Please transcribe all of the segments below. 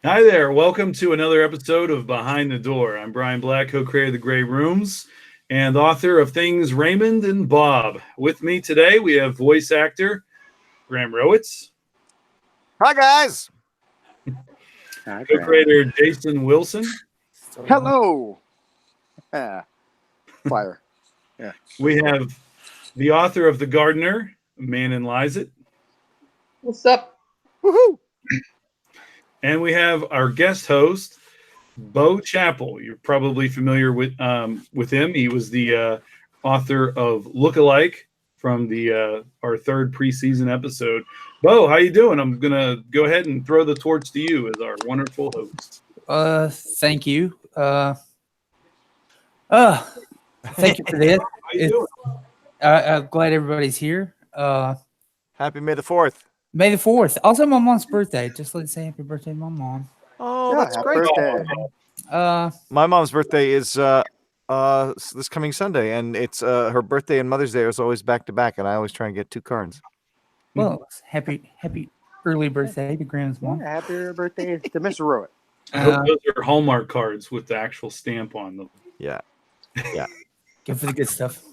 Hi there. Welcome to another episode of Behind the Door. I'm Brian Black, co-creator of The Grey Rooms and author of Things Raymond and Bob. With me today, we have voice actor Graham Rowat, Hi, guys. Hi, Graham. co-creator Jason Wilson. Hello. Ah, fire. Yeah. We have the author of The Gardener, Manen Lyset. What's up? Woohoo. And we have our guest host, Bo Chappell. You're probably familiar with him. He was the author of Lookalike from the our third preseason episode. Bo, how you doing? I'm gonna go ahead and throw the torch to you as our wonderful host. Thank you. Thank you for this. How you doing? I'm glad everybody's here. Happy May the 4th. May the 4th. Also, my mom's birthday. Just let's say happy birthday to my mom. Oh, Yeah, that's happy great. birthday. My mom's birthday is this coming Sunday, and it's her birthday and Mother's Day is always back to back, and I always try and get two cards. Well, happy early birthday to Graham's mom. Yeah, happy birthday to Mr. Rowat. I hope those are Hallmark cards with the actual stamp on them. Yeah. Good for the good stuff.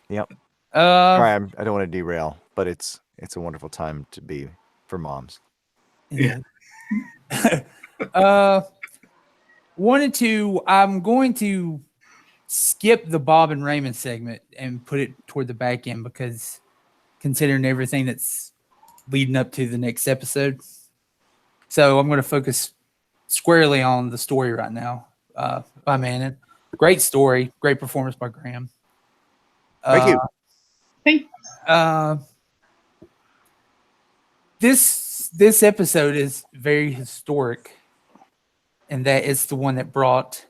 Yep. All Uh, right, I don't want to derail, but it's a wonderful time to be for moms. Yeah. I'm going to skip the Bob and Raymond segment and put it toward the back end because considering everything that's leading up to the next episode. So I'm going to focus squarely on the story right now by Manen. Great story, great performance by Graham. Thank you. This episode is very historic, and that it's the one that brought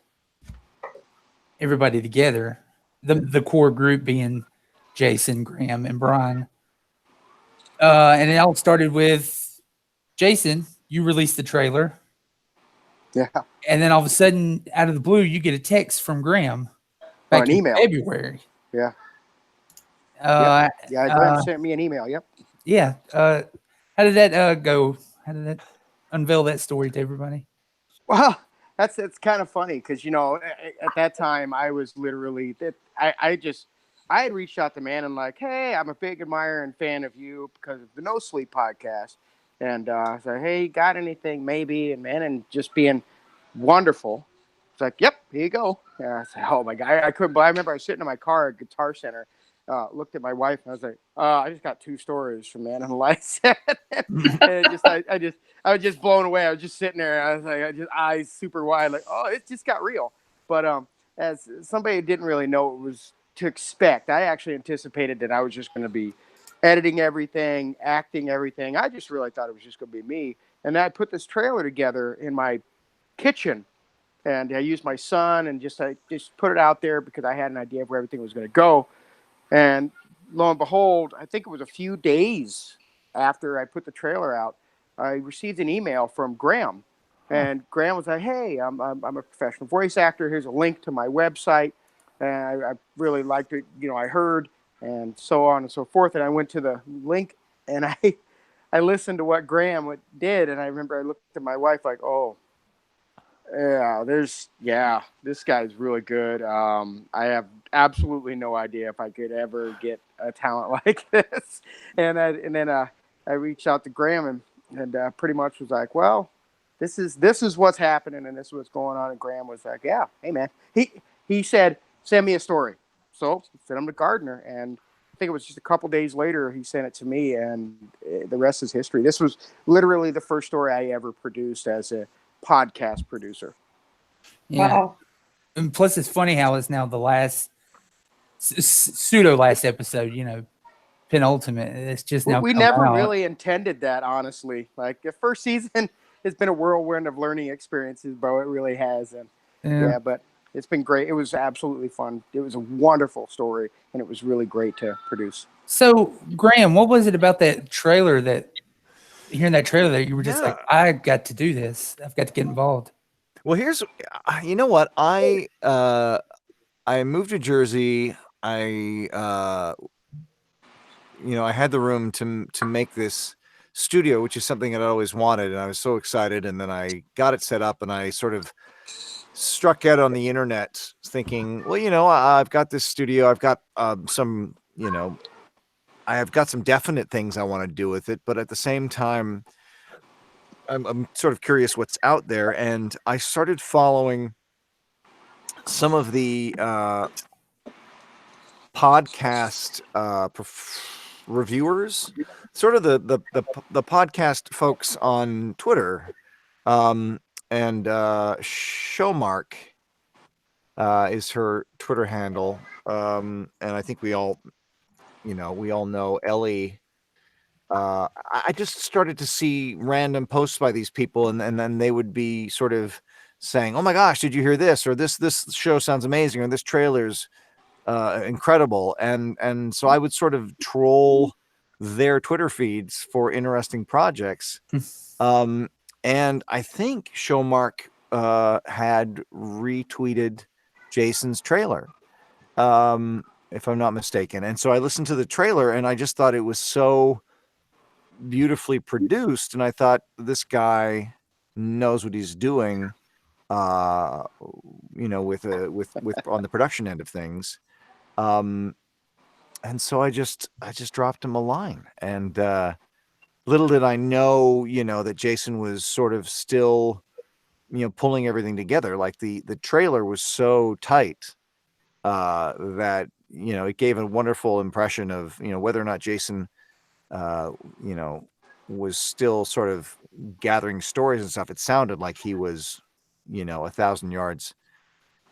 everybody together. The core group being Jason, Graham, and Brian. And it all started with Jason. You released the trailer, Yeah. and then all of a sudden, out of the blue, you get a text from Graham back an in email. February. Yeah. Uh, Yeah, Graham sent me an email. Yep. Yeah. How did that go? How did that unveil that story to everybody? Well, that's kind of funny because at that time I was literally I had reached out to Manen like, hey, I'm a big admirer and fan of you because of the No Sleep podcast, and I said, hey, got anything maybe? And Manen just being wonderful, it's like, yep, here you go. Yeah, I said, oh my god, I couldn't. But I remember I was sitting in my car at Guitar Center. Looked at my wife and I was like, I just got 2 stories from Manen Lyset. And I was just blown away. I was just sitting there. And I was like, eyes super wide, like, oh, it just got real. But as somebody who didn't really know what was to expect, I actually anticipated that I was just going to be editing everything, acting everything. I just really thought it was just going to be me. And I put this trailer together in my kitchen, and I used my son and I just put it out there because I had an idea of where everything was going to go. And lo and behold, I think it was a few days after I put the trailer out, I received an email from Graham. And Graham was like, hey, I'm a professional voice actor. Here's a link to my website. And I really liked it. I heard, and so on and so forth. And I went to the link and I listened to what Graham did. And I remember I looked at my wife like, oh, this guy's really good. I have absolutely no idea if I could ever get a talent like this. And then I reached out to Graham and pretty much was like, well, this is what's happening and this is what's going on. And Graham was like, yeah, hey man. He said, send me a story. So I sent him to Gardner, and I think it was just a couple days later he sent it to me, and the rest is history. This was literally the first story I ever produced as a podcast producer. Yeah. Wow. And plus, it's funny how it's now the last pseudo last episode. Penultimate. It's just now. We come never out. really intended that, honestly. Like the first season has been a whirlwind of learning experiences, bro. It really has, and yeah, but it's been great. It was absolutely fun. It was a wonderful story, and it was really great to produce. So, Graham, what was it about that trailer hearing that trailer that you were just like, I got to do this. I've got to get involved. Well, you know what? I moved to Jersey. I had the room to make this studio, which is something that I always wanted, and I was so excited. And then I got it set up, and I sort of struck out on the internet thinking, well, I've got this studio, I've got some, I have got some definite things I want to do with it, but at the same time, I'm sort of curious what's out there, and I started following some of the podcast reviewers, sort of the podcast folks on Twitter, and Showmark is her Twitter handle, and I think we all know Ellie. I just started to see random posts by these people, and then they would be sort of saying, "Oh my gosh, did you hear this?" or "This show sounds amazing," or "This trailer's incredible." And so I would sort of troll their Twitter feeds for interesting projects. And I think Showmark had retweeted Jason's trailer, if I'm not mistaken. And so I listened to the trailer, and I just thought it was so beautifully produced, and I thought, this guy knows what he's doing, with on the production end of things. And so I just dropped him a line, and little did I know, that Jason was sort of still, pulling everything together. Like the trailer was so tight that, it gave a wonderful impression of, whether or not Jason, was still sort of gathering stories and stuff. It sounded like he was, 1,000 yards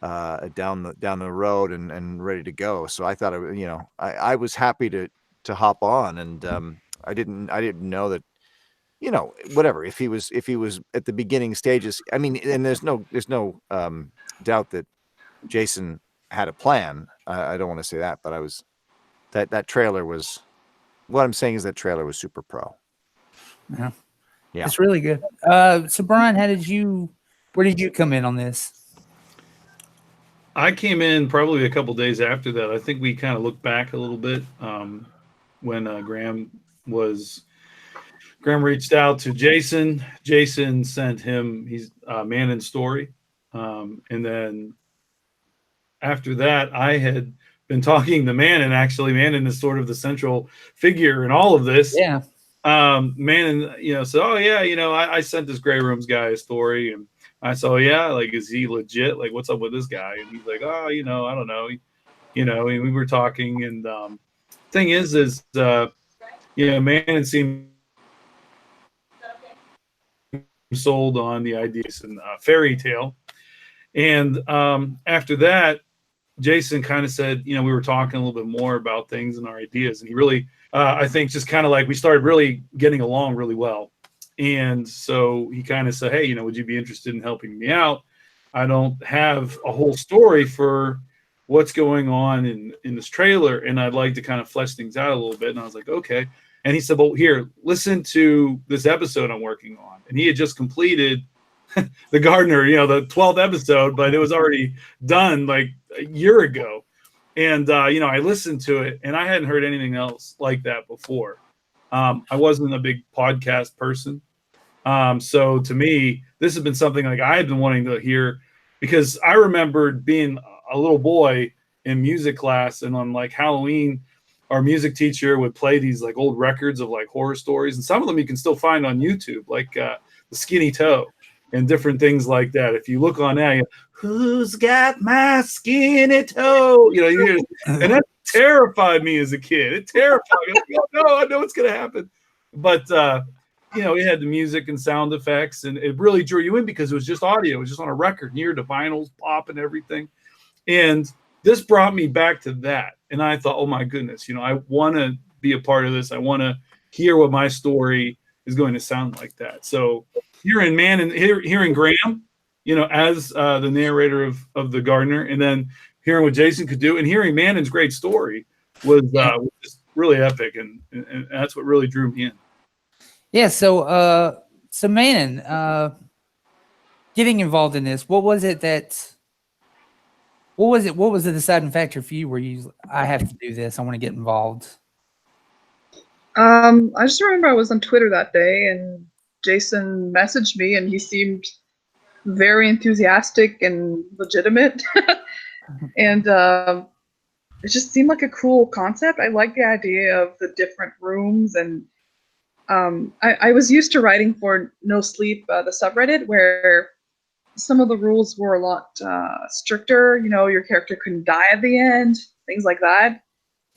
down the road and ready to go. So I thought, I was happy to hop on, and I didn't know that, whatever, if he was at the beginning stages. I mean, and there's no doubt that Jason had a plan. I don't want to say that, but that trailer was, what I'm saying is that trailer was super pro. Yeah. Yeah. It's really good. So Brian, where did you come in on this? I came in probably a couple days after that. I think we kind of looked back a little bit when Graham reached out to Jason. Jason sent him Manen's story, and then after that, I had been talking to Manen. Actually, Manen is sort of the central figure in all of this. Yeah. Manen, said, "Oh yeah, I sent this Grey Rooms guy a story," and I said, "Oh yeah, like, is he legit? Like, what's up with this guy?" And he's like, "Oh, I don't know." And we were talking, and thing is, Manen seemed sold on the ideas and fairy tale, and after that, Jason kind of said, we were talking a little bit more about things and our ideas, and he really, I think, just kind of like, we started really getting along really well. And so he kind of said, "Hey, would you be interested in helping me out? I don't have a whole story for what's going on in this trailer, and I'd like to kind of flesh things out a little bit." And I was like, "Okay." And he said, "Well, here, listen to this episode I'm working on." And he had just completed The Gardener, the 12th episode, but it was already done like a year ago. And, I listened to it, and I hadn't heard anything else like that before. I wasn't a big podcast person. So to me, this has been something like I had been wanting to hear, because I remembered being a little boy in music class, and on like Halloween, our music teacher would play these like old records of like horror stories. And some of them you can still find on YouTube, like The Skinny Toe and different things like that. If you look on that, "Who's got my skinny toe?" And that terrified me as a kid. It terrified me. Like, "Oh, no, I know what's going to happen." But, it had the music and sound effects, and it really drew you in because it was just audio. It was just on a record, near the vinyls pop and everything. And this brought me back to that. And I thought, oh my goodness, I want to be a part of this. I want to hear what my story is going to sound like that. So hearing hearing Graham, as the narrator of The Gardener, and then hearing what Jason could do, and hearing Manen's great story was just really epic, and that's what really drew me in. Yeah. So Manen, getting involved in this, what was the deciding factor for you where I have to do this, I want to get involved? I just remember I was on Twitter that day and Jason messaged me and he seemed very enthusiastic and legitimate. And it just seemed like a cool concept. I like the idea of the different rooms. And I was used to writing for No Sleep, the subreddit, where some of the rules were a lot stricter. You know, your character couldn't die at the end, things like that.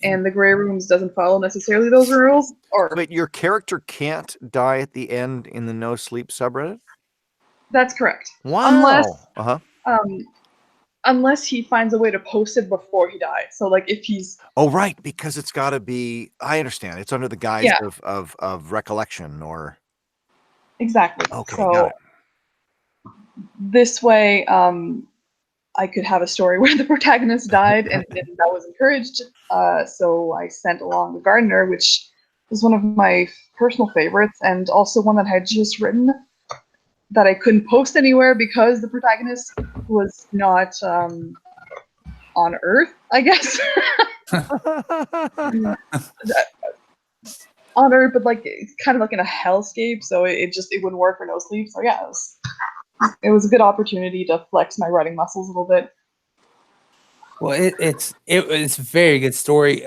And the Grey Rooms doesn't follow necessarily those rules. Or But your character can't die at the end in the No Sleep subreddit? that's correct. Wow. Um, unless he finds a way to post it before he dies. So like if he's Oh, right, because it's got to be. I understand. It's under the guise Yeah. of recollection or. exactly. Okay, So got it. this way, I could have a story where the protagonist died, and that was encouraged. So I sent along the Gardener, which was one of my personal favorites, and also one that I had just written that I couldn't post anywhere because the protagonist was not on Earth, I guess. On Earth, but like it's kind of like in a hellscape, so it wouldn't work for No Sleep. So yeah, it was a good opportunity to flex my writing muscles a little bit. Well, it's a very good story.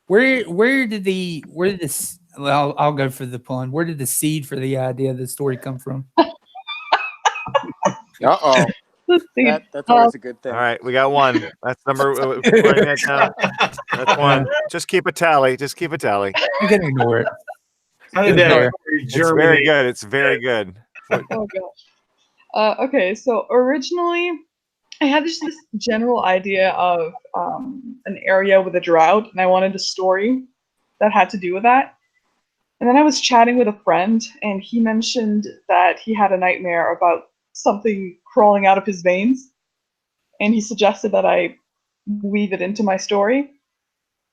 Where did this? Well, I'll go for the pun. Where did the seed for the idea of the story come from? Uh-oh. Let's see. That's always a good thing. All right, we got one. That's number. Writing that down. That's one. Just keep a tally. Just keep a tally. You can ignore it. How did It's that there. story It's very germinate? good. It's very good. Oh gosh. Okay, so originally I had this general idea of an area with a drought, and I wanted a story that had to do with that. And then I was chatting with a friend, and he mentioned that he had a nightmare about something crawling out of his veins, and he suggested that I weave it into my story.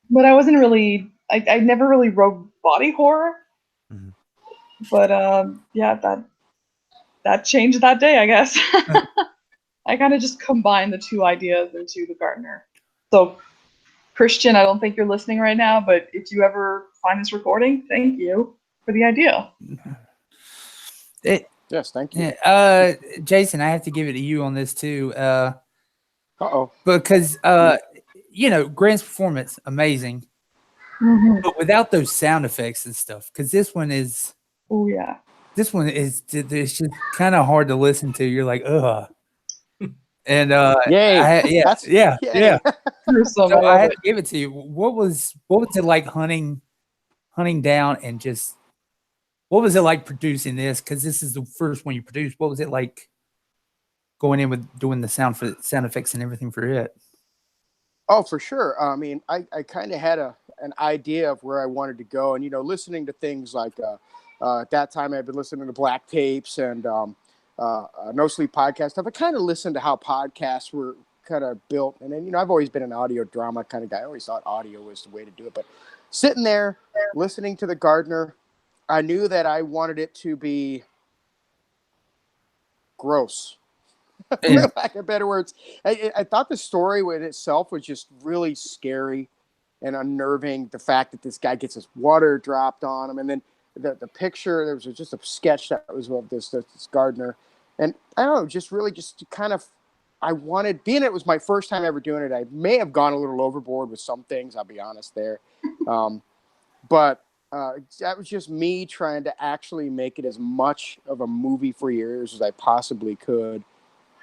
But I wasn't really, I never really wrote body horror. Mhm. But yeah, that changed that day, I guess. I kind of just combined the two ideas into the Gardener. So, Christian, I don't think you're listening right now, but if you ever find this recording, thank you for the idea. Yes, thank you. Jason, I have to give it to you on this too. Uh-oh. Because Grant's performance amazing, but without those sound effects and stuff, because this one is it's just kind of hard to listen to. You're like, ugh. And Yay. yeah. Gruesome, So I I love had it. to give it to you. What was it like hunting down and just what was it like producing this? Because this is the first one you produced. What was it like going in with doing the sound effects and everything for it? Oh, for sure. I mean, I kind of had an idea of where I wanted to go, and listening to things like at that time I'd been listening to Black Tapes and No Sleep podcast stuff. I kind of listened to how podcasts were kind of built, and then I've always been an audio drama kind of guy. I always thought audio was the way to do it, but sitting there listening to the Gardener, I knew that I wanted it to be gross. Yeah. For lack of better words, I thought the story in itself was just really scary and unnerving. The fact that this guy gets his water dropped on him, and then the picture, there was just a sketch that was of this gardener, and I don't know, just kind of, I wanted, being it was my first time ever doing it, I may have gone a little overboard with some things, I'll be honest there, but that was just me trying to actually make it as much of a movie for your ears as I possibly could.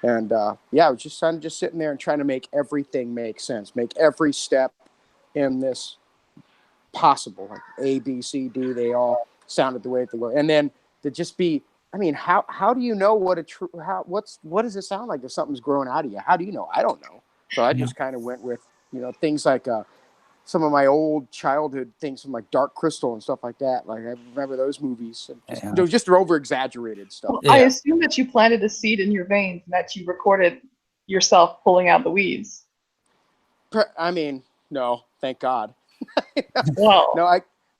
And I was just sitting there and trying to make everything make sense, make every step in this possible. Like A, B, C, D, they all sounded the way they were. And then to just be, I mean, how do you know what what does it sound like if something's growing out of you? How do you know? I don't know. So I just kind of went with, things like some of my old childhood things from like Dark Crystal and stuff like that. Like I remember those movies. Just over exaggerated stuff. I assume that you planted a seed in your veins and that you recorded yourself pulling out the weeds. I mean, no, thank God. Wow. No,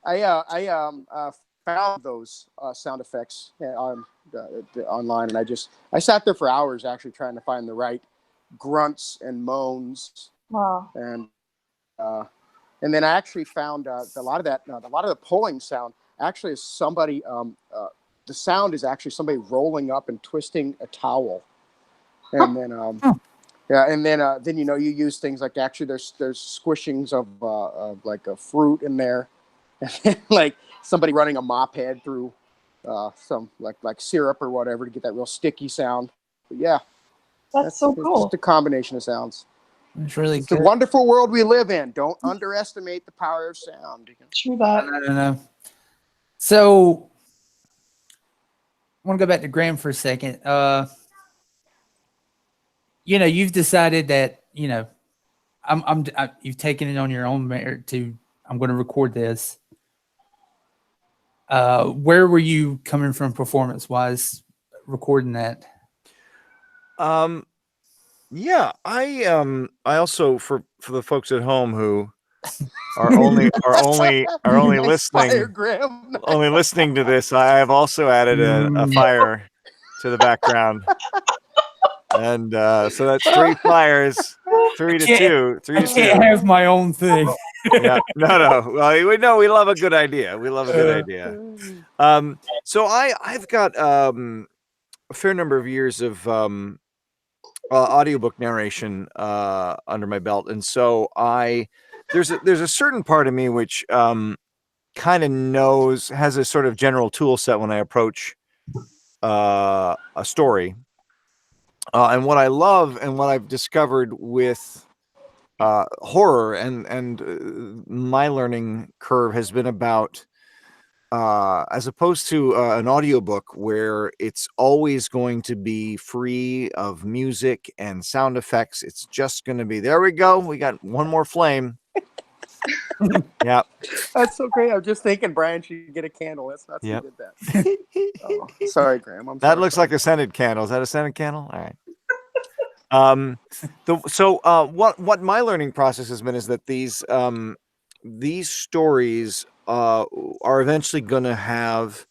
I found those sound effects online, and I sat there for hours actually trying to find the right grunts and moans. Wow. And And then I actually found a lot of the pulling sound actually is somebody. The sound is actually somebody rolling up and twisting a towel, and then yeah, and then you use things like actually there's squishings of like a fruit in there, and then, like somebody running a mop head through some like syrup or whatever to get that real sticky sound. But yeah, That's so it's cool. just a combination of sounds. It's really It's good. the wonderful world we live in. Don't underestimate the power of sound. True that. I don't know. So I want to go back to Graham for a second. You've decided that you've taken it on your own merit to. I'm going to record this. Where were you coming from performance wise, recording that? Yeah, I also for the folks at home who are only Nice fire, listening Graham. only listening to this, I have also added a fire to the background. And so that's 3 fires, 3 to 2, 3 to 2. Can't have my own thing. Yeah, no. Well, we love a good idea. We love a good idea. So I've got a fair number of years of audiobook narration under my belt, and so there's a certain part of me which kind of has a sort of general tool set when I approach a story. And what I love and what I've discovered with horror and my learning curve has been about as opposed to an audiobook where it's always going to be free of music and sound effects. It's just going to be, there we go. We got one more flame. Yeah. That's so great. I'm just thinking Brian should get a candle. That's not who did that. Oh, sorry, Graham. That looks like a scented candle. Is that a scented candle? All right. What my learning process has been is that these stories are eventually going to have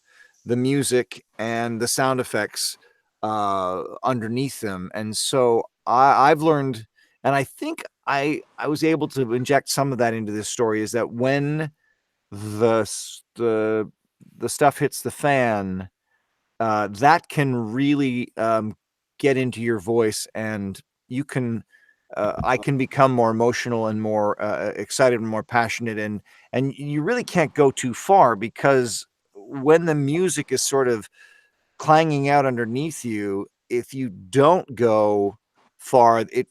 the music and the sound effects underneath them, and so I've learned, and I think I was able to inject some of that into this story, is that when the stuff hits the fan, that can really get into your voice, and you can I can become more emotional and more excited and more passionate, and you really can't go too far, because when the music is sort of clanging out underneath you, if you don't go far, it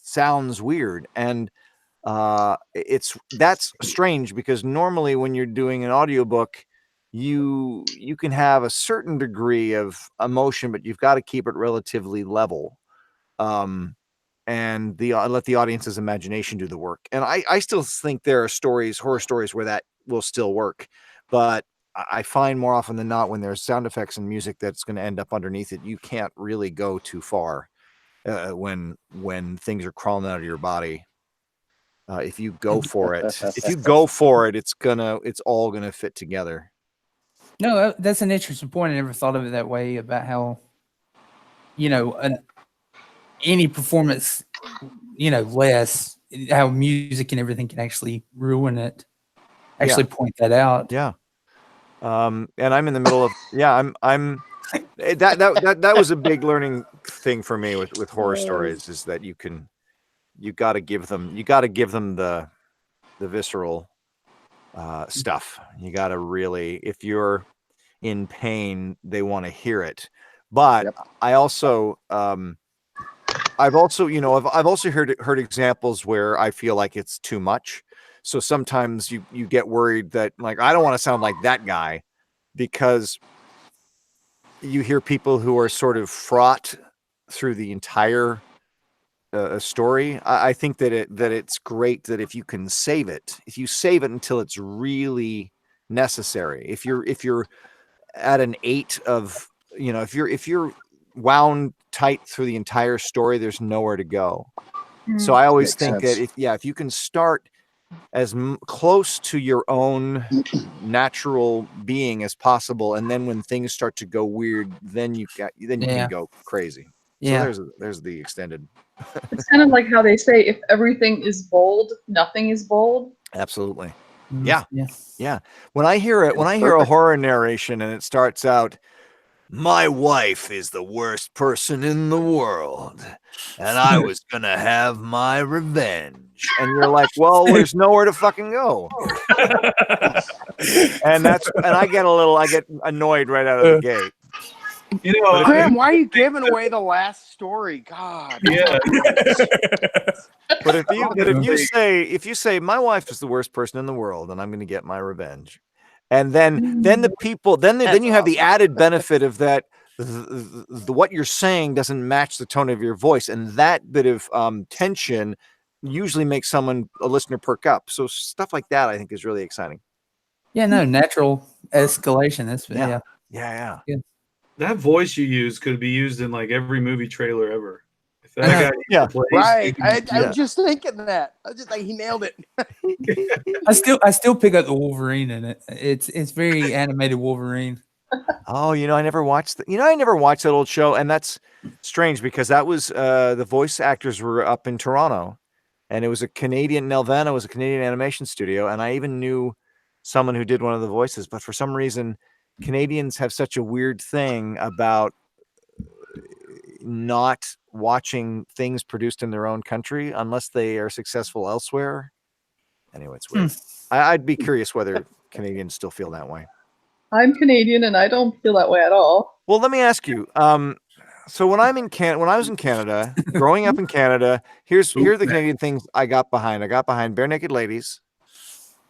sounds weird, and that's strange, because normally when you're doing an audiobook, you can have a certain degree of emotion, but you've got to keep it relatively level, and let the audience's imagination do the work. And I still think there are horror stories where that will still work, but I find more often than not, when there's sound effects and music that's going to end up underneath it, you can't really go too far when things are crawling out of your body. If you go for it, it's all gonna fit together. No, that's an interesting point. I never thought of it that way, about how, any performance, less, how music and everything can actually ruin it. Actually point that out. Yeah. And I'm in the middle of, I'm that was a big learning thing for me with horror stories, is that you got to give them the visceral stuff. You got to really, if you're in pain, they want to hear it. But I also I've also heard examples where I feel like it's too much. So sometimes you get worried that, like, I don't want to sound like that guy, because you hear people who are sort of fraught through the entire story. I think that it's great that if you can save it until it's really necessary. If you're at an 8 of, if you're wound tight through the entire story, there's nowhere to go. So I always think that if you can start as close to your own natural being as possible, and then when things start to go weird, then you can go crazy. So there's the extended. It's kind of like how they say, if everything is bold, nothing is bold. Absolutely. Mm, Yeah. yeah. Yeah. When I hear a horror narration and it starts out, my wife is the worst person in the world, and I was gonna have my revenge. And you're like, well, there's nowhere to fucking go. And I get annoyed right out of the gate. You know, Graham, why are you giving away the last story? God. yeah. But if you say my wife is the worst person in the world and I'm going to get my revenge, and then the people then you have the added benefit of that what you're saying doesn't match the tone of your voice, and that bit of tension usually makes a listener perk up. So stuff like that I think is really exciting. Yeah, no, natural escalation. That's Yeah. That voice you use could be used in like every movie trailer ever. If that guy Yeah. Right. I was just thinking that. I was just like, he nailed it. I still pick up the Wolverine in it. It's very animated Wolverine. Oh, I never watched that old show, and that's strange because that was the voice actors were up in Toronto, and it was Nelvana was a Canadian animation studio, and I even knew someone who did one of the voices, but for some reason Canadians have such a weird thing about not watching things produced in their own country unless they are successful elsewhere. Anyway, it's weird. I'd be curious whether Canadians still feel that way. I'm Canadian and I don't feel that way at all. Well, let me ask you. So when I was in Canada, growing up in Canada, here are the Canadian things I got behind. I got behind Bare Naked Ladies.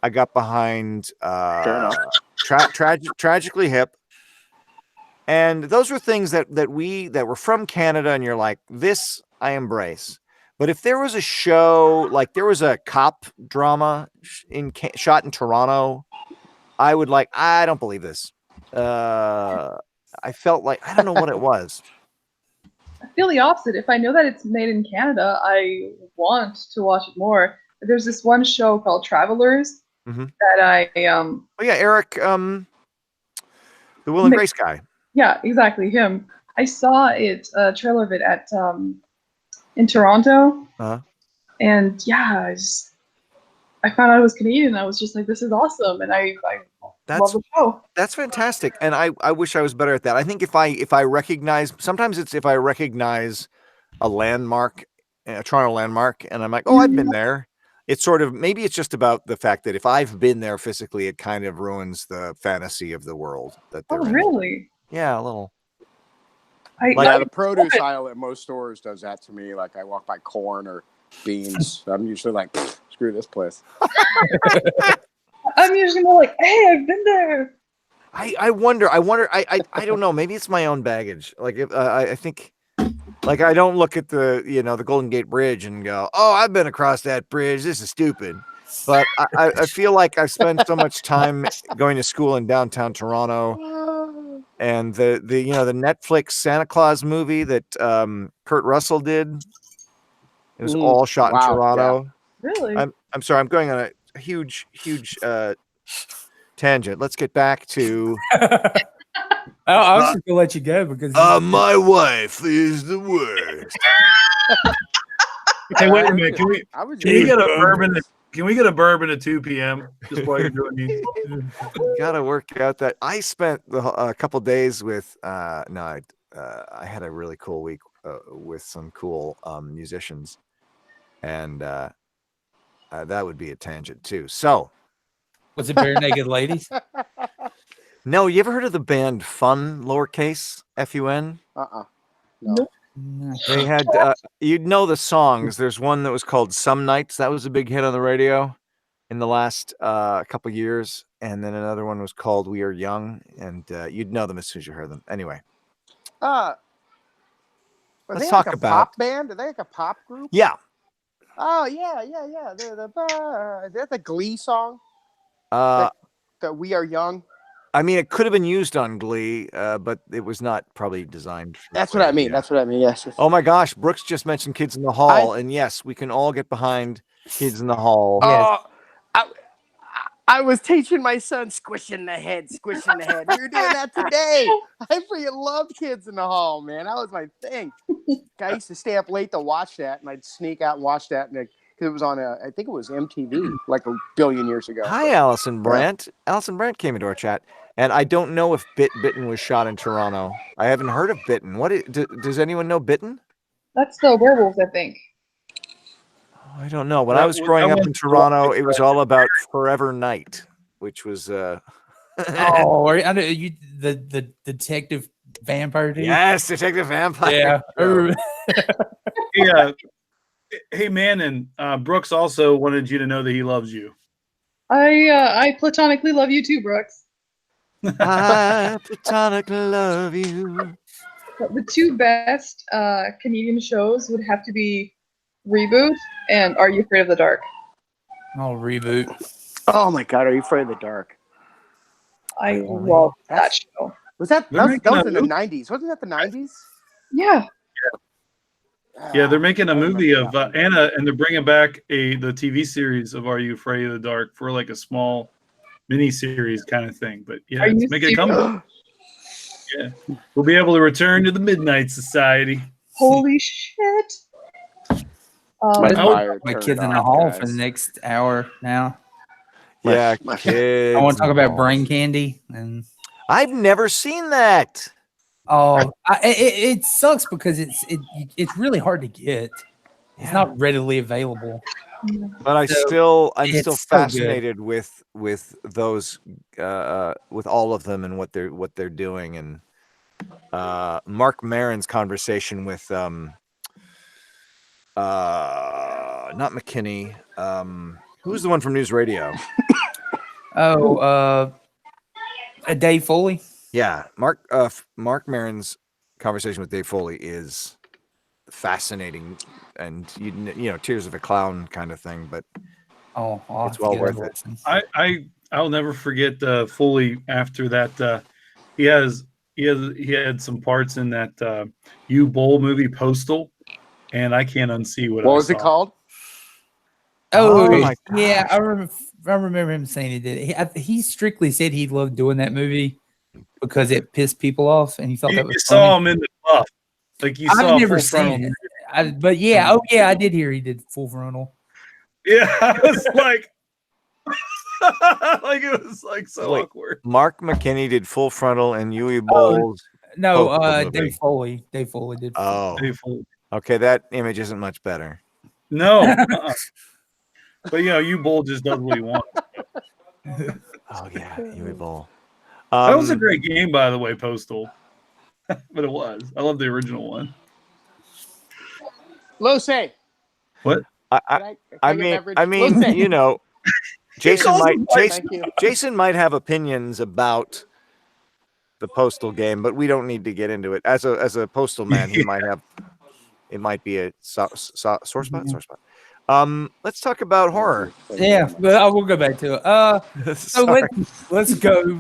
I got behind Tragically Hip. And those were things that were from Canada, and you're like, this I embrace. But if there was a show, like there was a cop drama shot in Toronto, I would I don't believe this. I felt like, I don't know what it was. I feel the opposite. If I know that it's made in Canada, I want to watch it more. There's this one show called Travelers that I Oh yeah, Eric, the Will and Grace guy. Yeah, exactly, him. I saw a trailer of it at in Toronto, and yeah, I found out it was Canadian. And I was just like, this is awesome, and I love the show. That's fantastic, and I wish I was better at that. I think if I recognize, sometimes it's if I recognize a landmark, a Toronto landmark, and I'm like, oh, I've been there. It's sort of, maybe it's just about the fact that if I've been there physically, it kind of ruins the fantasy of the world that they're in. Really? Yeah, a little. The produce aisle at most stores does that to me. Like I walk by corn or beans, I'm usually like, screw this place. I'm usually more like, hey, I've been there. I wonder. I don't know. Maybe it's my own baggage. Like if I think, like I don't look at the Golden Gate Bridge and go, oh, I've been across that bridge. This is stupid. But I feel like I've spent so much time going to school in downtown Toronto, and the Netflix Santa Claus movie that Kurt Russell did. It was all shot in Toronto. Yeah. Really? I'm sorry. I'm going on a huge tangent. Let's get back to. I was just gonna let you go because my wife is the worst. Hey, wait a minute. Can we get a bourbon? Can we get a bourbon at 2 p.m. just while you're doing these? Gotta work out that. I spent a couple days with. I had a really cool week with some cool musicians, and that would be a tangent too. So, was it Bare Naked Ladies? No, you ever heard of the band Fun, lowercase FUN? No. They had, you'd know the songs. There's one that was called Some Nights. That was a big hit on the radio in the last couple years. And then another one was called We Are Young. And you'd know them as soon as you heard them. Anyway. Let's talk about pop band. Are they like a pop group? Yeah. Oh yeah. Is that the Glee song? That We Are Young. I mean, it could have been used on Glee, but it was not probably designed. That's what I mean. That's what I mean. Yes. Oh my gosh, Brooks just mentioned Kids in the Hall, and yes, we can all get behind Kids in the Hall. Oh, I was teaching my son squishing the head. We were doing that today. I freaking loved Kids in the Hall, man. That was my thing. I used to stay up late to watch that, and I'd sneak out and watch that, because because it was on I think it was MTV like a billion years ago. Hi, Allison Brandt. Allison Brandt came into our chat, and I don't know if Bitten was shot in Toronto. I haven't heard of Bitten. Does anyone know Bitten? That's the werewolves, I think. I don't know. When I was growing up in Toronto, it was all about Forever Night, which was Oh, the detective vampire dude? yes, Detective Vampire. Yeah. I remember. Yeah. Hey, Manen, Brooks also wanted you to know that he loves you. I platonically love you too, Brooks. I platonically love you. But the two best Canadian shows would have to be Reboot and Are You Afraid of the Dark? Oh, Reboot. Oh my God, Are You Afraid of the Dark? I love that show. Was that They're was making a in the movie. 90s? Wasn't that the 90s? Yeah. Yeah, they're making a I remember movie of that one. Anna, and they're bringing back the TV series of Are You Afraid of the Dark for like a small mini series kind of thing. But yeah, Are it's you making a comeback. Yeah, we'll be able to return to the Midnight Society. Holy shit. My I would- fire My turned kids in the off, hall guys. for the next hour now. Yeah, My- kids. I want to talk about involved. brain candy, and I've never seen that. it sucks because it's really hard to get. It's not readily available. But I'm So, still it's so good. fascinated with those with all of them and what they're doing, and Mark Maron's conversation with not McKinney, who's the one from News Radio? Dave Foley. Yeah, Mark Maron's conversation with Dave Foley is fascinating, and you know, tears of a clown kind of thing, but it's well worth it. I'll never forget Foley after that. He had some parts in that U Bowl movie Postal, and I can't unsee what What I was saw. it called? Oh my yeah, gosh. I remember him saying he did. He strictly said he loved doing that movie because it pissed people off, and he thought that was You funny. saw him in the buff, like you saw I've never Full Frontal. seen it, but yeah, I did hear he did Full Frontal. Yeah, I was like, like it was like so Wait. awkward. Mark McKinney did Full Frontal and Yui Bowles. No, Postal movie. Dave Foley. Dave Foley did. Oh, Dave Foley. okay. That image isn't much better. No, but you know, U Bowl just does what he wants. Oh yeah, Yui Bowl. That was a great game, by the way, Postal. But it was. I love the original one. Lose. What? I mean, you know, Jason might have opinions about the Postal game, but we don't need to get into it. As a Postal man, he might have. It might be a sore spot. Sore spot. Let's talk about horror. Yeah, but I will go back to it. So let's go.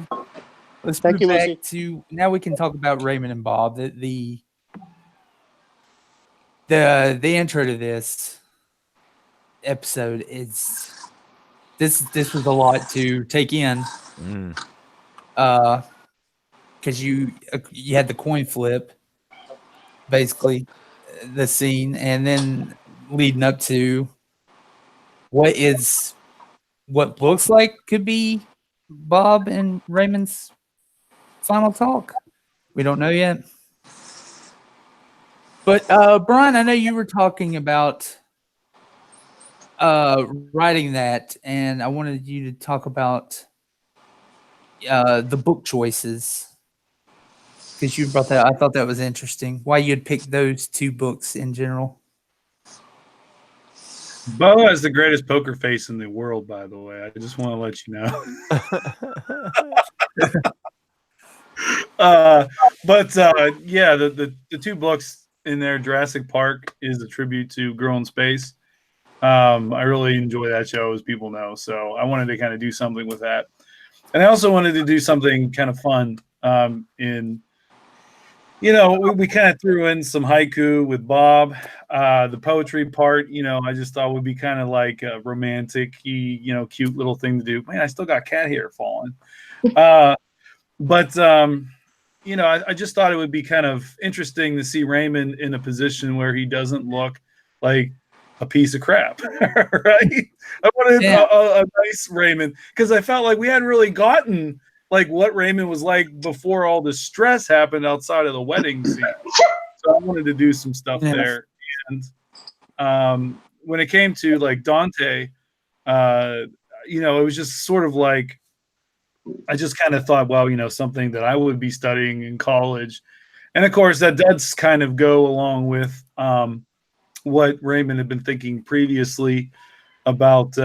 Let's Thank move you, back Lucy. to now. We can talk about Raymond and Bob. The intro to this episode is this was a lot to take in. Because you had the coin flip, basically the scene, and then leading up to what looks like could be Bob and Raymond's final talk. We don't know yet. But Brian, I know you were talking about writing that, and I wanted you to talk about the book choices. Because you brought that, I thought that was interesting. Why you'd pick those two books in general? Bo has the greatest poker face in the world, by the way. I just want to let you know. Yeah, the two books in there, Jurassic Park is a tribute to Girl in Space. I really enjoy that show, as people know. So I wanted to kind of do something with that, and I also wanted to do something kind of fun. We kind of threw in some haiku with Bob. The poetry part, I just thought would be kind of like a romantic, cute little thing to do. Man, I still got cat hair falling. I just thought it would be kind of interesting to see Raymond in a position where he doesn't look like a piece of crap, right? I wanted a nice Raymond because I felt like we hadn't really gotten like what Raymond was like before all the stress happened outside of the wedding scene. So I wanted to do some stuff there. And when it came to like Dante, you know, it was just sort of like I just kind of thought, well, you know, something that I would be studying in college. And of course, that does kind of go along with what Raymond had been thinking previously about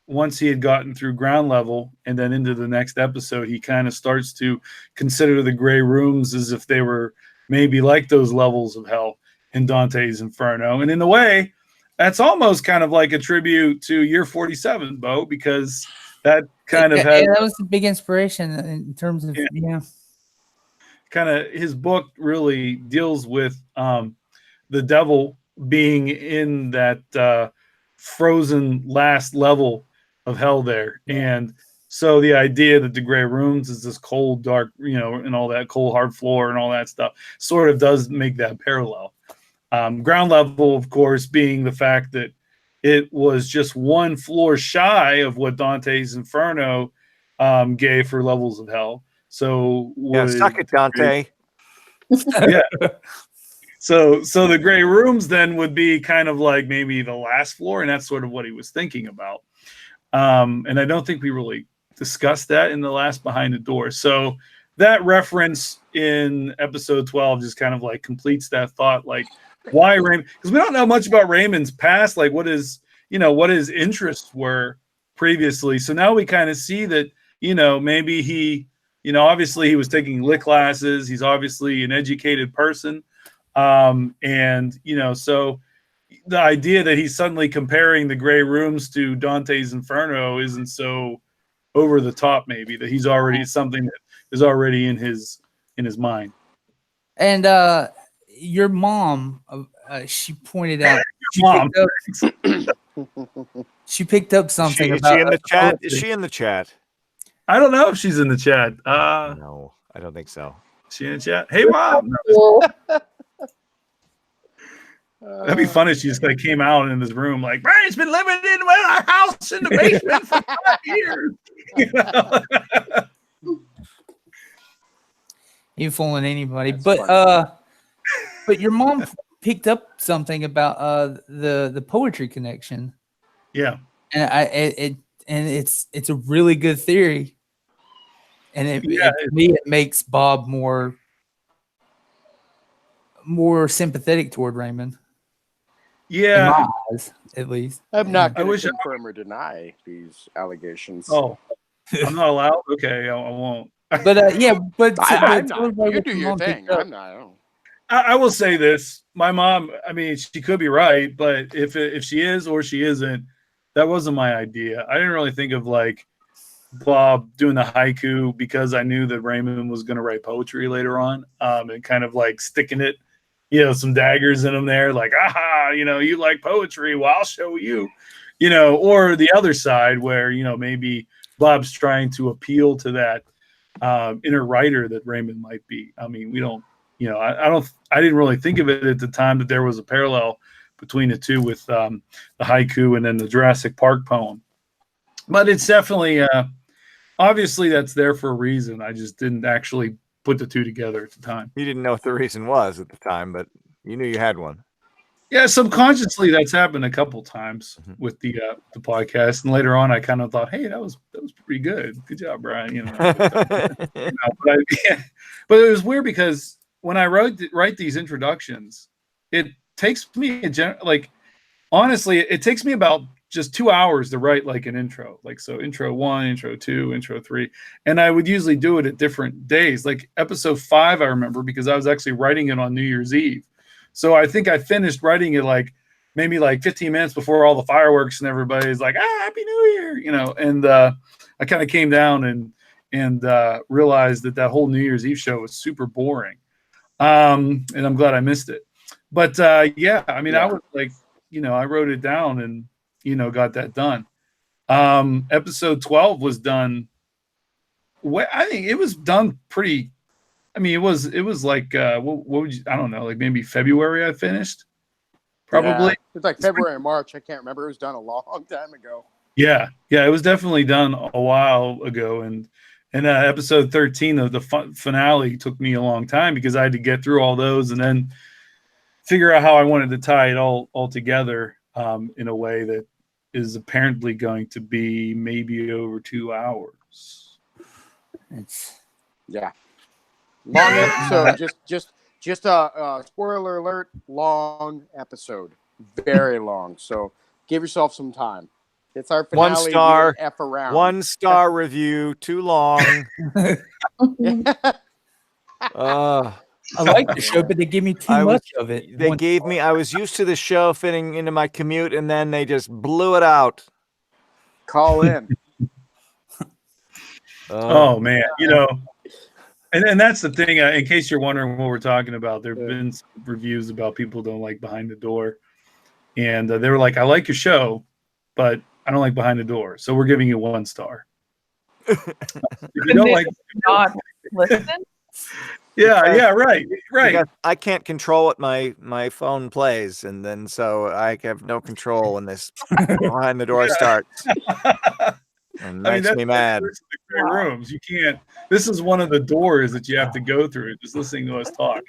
once he had gotten through ground level and then into the next episode, he kind of starts to consider the gray rooms as if they were maybe like those levels of hell in Dante's Inferno. And in a way, that's almost kind of like a tribute to Year 47, Bo, because that kind of had that was a big inspiration in terms of kind of his book really deals with the devil being in that frozen last level of hell there. And so the idea that the gray rooms is this cold, dark, you know, and all that cold, hard floor and all that stuff sort of does make that parallel. Ground level, of course, being the fact that it was just one floor shy of what Dante's Inferno gave for levels of hell. So suck it, Dante. Yeah. So the gray rooms then would be kind of like maybe the last floor, and that's sort of what he was thinking about. And I don't think we really discussed that in the last Behind the Door. So that reference in episode 12 just kind of like completes that thought, like why Raymond? Because we don't know much about Raymond's past, like what his interests were previously. So now we kind of see that, you know, maybe he, you know, obviously he was taking lit classes. He's obviously an educated person. And, you know, so the idea that he's suddenly comparing the gray rooms to Dante's Inferno isn't so over the top, maybe that he's already something that is already in his mind. And your mom, she pointed out she picked up something Is about she in the chat? Is she in the chat? I don't know if she's in the chat. No, I don't think so. Is she in the chat? Hey, Mom. That'd be fun if she just like came out in this room like, Brian's been living in our house in the basement for 5 years. You know? You fooling anybody. But your mom picked up something about the poetry connection. Yeah. And it's a really good theory. And to me it makes Bob more sympathetic toward Raymond. Yeah. In my eyes, at least. I'm not going to confirm or deny these allegations. Oh, I'm not allowed? Okay, I won't. But you do your thing. I'm not. I will say this. My mom, I mean, she could be right, but if she is or she isn't, that wasn't my idea. I didn't really think of like Bob doing the haiku because I knew that Raymond was going to write poetry later on, and kind of like sticking it, you know, some daggers in him there, like, aha, you know, you like poetry, well, I'll show you, you know, or the other side where, you know, maybe Bob's trying to appeal to that inner writer that Raymond might be. I mean, we don't, you know, I didn't really think of it at the time that there was a parallel between the two with the haiku and then the Jurassic Park poem. But it's definitely, obviously that's there for a reason. I just didn't actually put the two together at the time. You didn't know what the reason was at the time, but you knew you had one. Yeah, subconsciously that's happened a couple times with the podcast, and later on I kind of thought, hey, that was pretty good. Good job, Brian. You know, but it was weird because when I write these introductions, it takes me honestly, it takes me about just 2 hours to write like an intro. Like, so intro 1, intro 2, intro 3. And I would usually do it at different days. Like episode 5, I remember, because I was actually writing it on New Year's Eve. So I think I finished writing it like maybe like 15 minutes before all the fireworks and everybody's like, Happy New Year, you know. And I kind of came down and realized that whole New Year's Eve show was super boring. And I'm glad I missed it. But yeah, I mean, I was like, you know, I wrote it down and, you know, got that done. Episode 12 was done. I think it was done pretty. I mean, it was like, what would you, I don't know, like maybe February I finished. probably. Yeah. It's like February or March. I can't remember. It was done a long time ago. Yeah, it was definitely done a while ago, and episode 13 of the finale took me a long time because I had to get through all those and then figure out how I wanted to tie it all together in a way that is apparently going to be maybe over 2 hours. It's Yeah. Long episode. Just a spoiler alert. Long episode. Very long. So give yourself some time. It's our finale. 1 star. We didn't F around. 1 star review. Too long. I like the show, but they give me too much of it. They gave me. I was used to the show fitting into my commute, and then they just blew it out. Call in. Oh man, and that's the thing. In case you're wondering what we're talking about, there have been some reviews about people don't like Behind the Door, and they were like, "I like your show, but I don't like Behind the Door, so we're giving you 1 star." If you don't like, not listen. yeah, right. Because I can't control what my phone plays, and then so I have no control when this Behind the Door starts. And makes me mad. That's the great rooms. You can't. This is one of the doors that you have to go through. Just listening to us talk.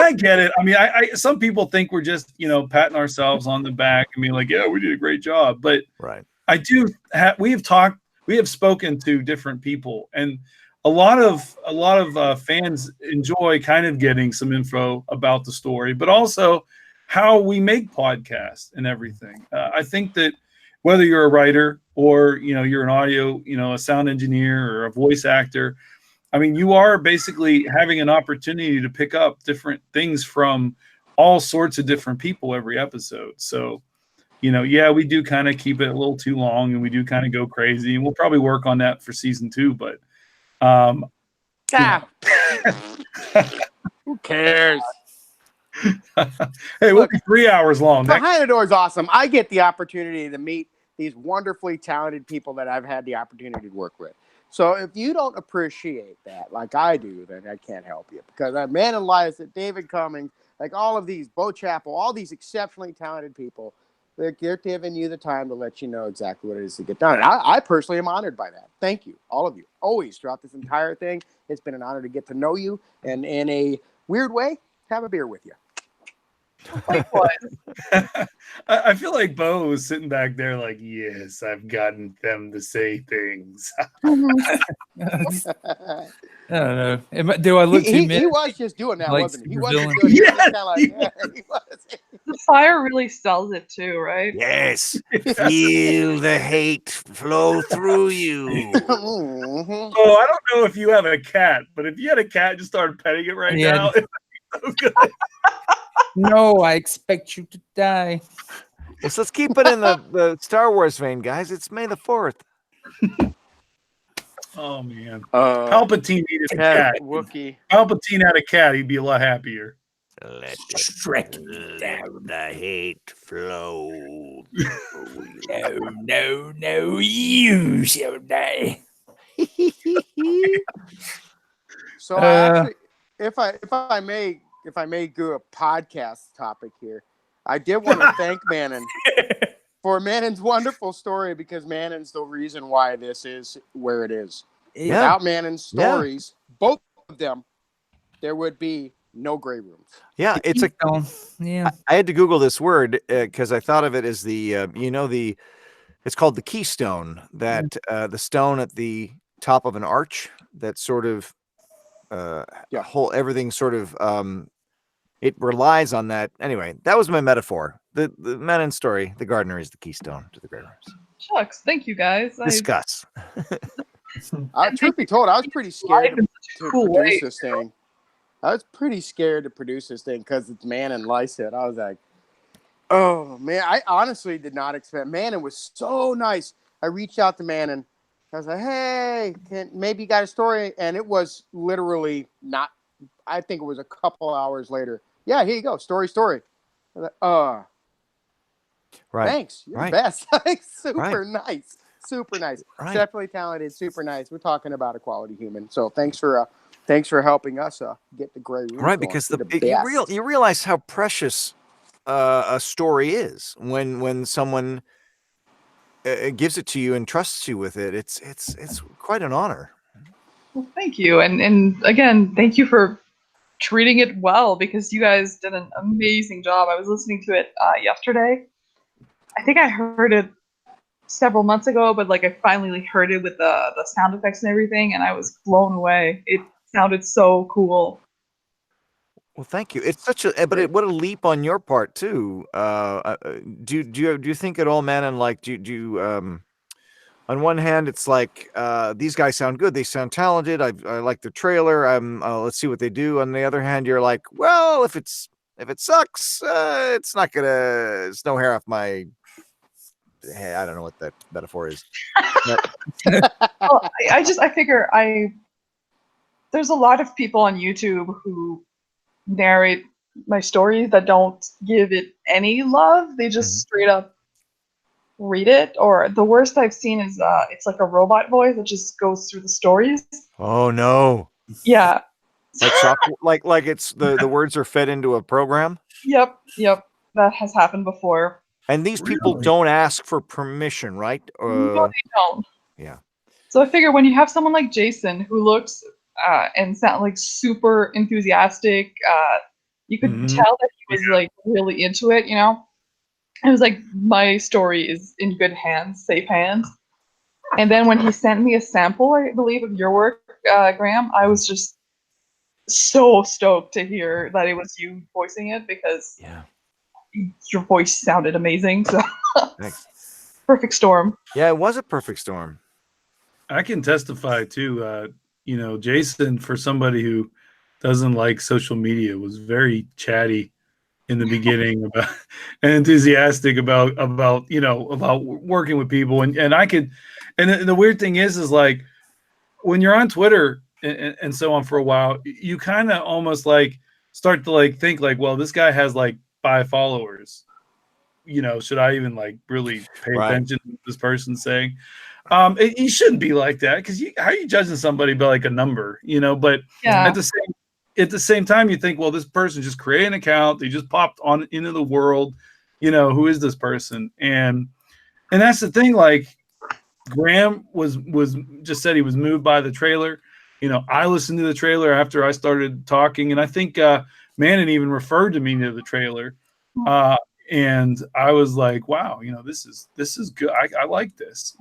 I get it. I mean, I some people think we're just patting ourselves on the back and being like, yeah, we did a great job. But right, I do. We have spoken to different people, and a lot of fans enjoy kind of getting some info about the story, but also how we make podcasts and everything. I think that whether you're a writer or you're an audio, a sound engineer or a voice actor, I mean, you are basically having an opportunity to pick up different things from all sorts of different people every episode. So, we do kind of keep it a little too long, and we do kind of go crazy, and we'll probably work on that for season 2. But who cares? Hey, we'll be 3 hours long. Behind the Door is awesome. I get the opportunity to meet these wonderfully talented people that I've had the opportunity to work with. So if you don't appreciate that like I do, then I can't help you. Because Manen Lyset, David Cummings, like all of these, Bo Chappell, all these exceptionally talented people, they're giving you the time to let you know exactly what it is to get done. And I personally am honored by that. Thank you, all of you. Always throughout this entire thing, it's been an honor to get to know you and in a weird way, have a beer with you. I feel like Bo was sitting back there like, yes, I've gotten them to say things. I don't know. Do I look too he was just doing that, like wasn't he? He wasn't doing it. Yes. He was. The fire really sells it too, right? yes, feel the hate flow through you. Mhm. Oh, I don't know if you have a cat, but if you had a cat and just started petting it right now, it would be so good. No, I expect you to die. Yes, let's keep it in the Star Wars vein, guys. It's May the 4th. Oh man, Palpatine needed a Cat, cat. Wookiee. Palpatine had a cat, he'd be a lot happier. Let the hate flow. No, you shall die. So actually, if I may do a podcast topic here, I did want to thank Manen for Manen's wonderful story, because Manen's the reason why this is where it is. Yeah. Without Manen's stories, both of them, there would be no gray rooms. Yeah, it's a. Yeah. I had to Google this word because I thought of it as the it's called the keystone, that the stone at the top of an arch that sort of whole everything sort of it relies on that. Anyway, that was my metaphor. The Manen story, the gardener is the keystone to the gray rooms. Shucks, thank you guys. Discuss. Truth be told, I was pretty scared to cool produce way. this thing. I was pretty scared to produce this thing because it's Manen Lyset. I was like, oh man, I honestly did not expect. Manen was so nice. I reached out to Manen. I was like, hey, maybe you got a story? And it was literally not. I think it was a couple hours later. Yeah, here you go. Story. I was like, right. Thanks. You're Right. the best. Like, super Right. nice. Super nice. Right. Definitely talented. Super nice. We're talking about a quality human. So thanks for helping us get the gray room. Right, because you realize how precious a story is. When someone gives it to you and trusts you with it, it's quite an honor. Well, thank you, and again, thank you for treating it well, because you guys did an amazing job. I was listening to it yesterday. I think I heard it several months ago, but like I finally heard it with the sound effects and everything, and I was blown away. It sounded so cool. Well, thank you. It's such a what a leap on your part too. Do you think at all, Manen, like do you on one hand it's like these guys sound good, they sound talented, I like the trailer, let's see what they do. On the other hand, you're like, well, if it sucks, it's no hair off my head. I don't know what that metaphor is. Well, I figure there's a lot of people on YouTube who narrate my stories that don't give it any love. They just straight up read it. Or the worst I've seen is it's like a robot voice that just goes through the stories. Oh no. Yeah. Like it's the words are fed into a program. Yep. That has happened before. And these people don't ask for permission, right? No, they don't. Yeah. So I figure when you have someone like Jason who looks and sound like super enthusiastic, you could tell that he was like really into it, you know? It was like, my story is in good hands, safe hands. And then when he sent me a sample, I believe, of your work, Graham, I was just so stoked to hear that it was you voicing it, because your voice sounded amazing. So perfect storm. Yeah, it was a perfect storm. I can testify too. Jason, for somebody who doesn't like social media, was very chatty in the beginning about and enthusiastic about working with people, and I could, and the weird thing is like when you're on Twitter and so on for a while, you kind of almost like start to like think like, well, this guy has like 5 followers. Should I even like really pay attention to what this person's saying? You shouldn't be like that, because how are you judging somebody by like a number? But at the same time, you think, well, this person just created an account, they just popped on into the world. Who is this person? And that's the thing. Like Graham was just said he was moved by the trailer. I listened to the trailer after I started talking, and I think Manen even referred to me to the trailer. And I was like, wow, this is good. I like this.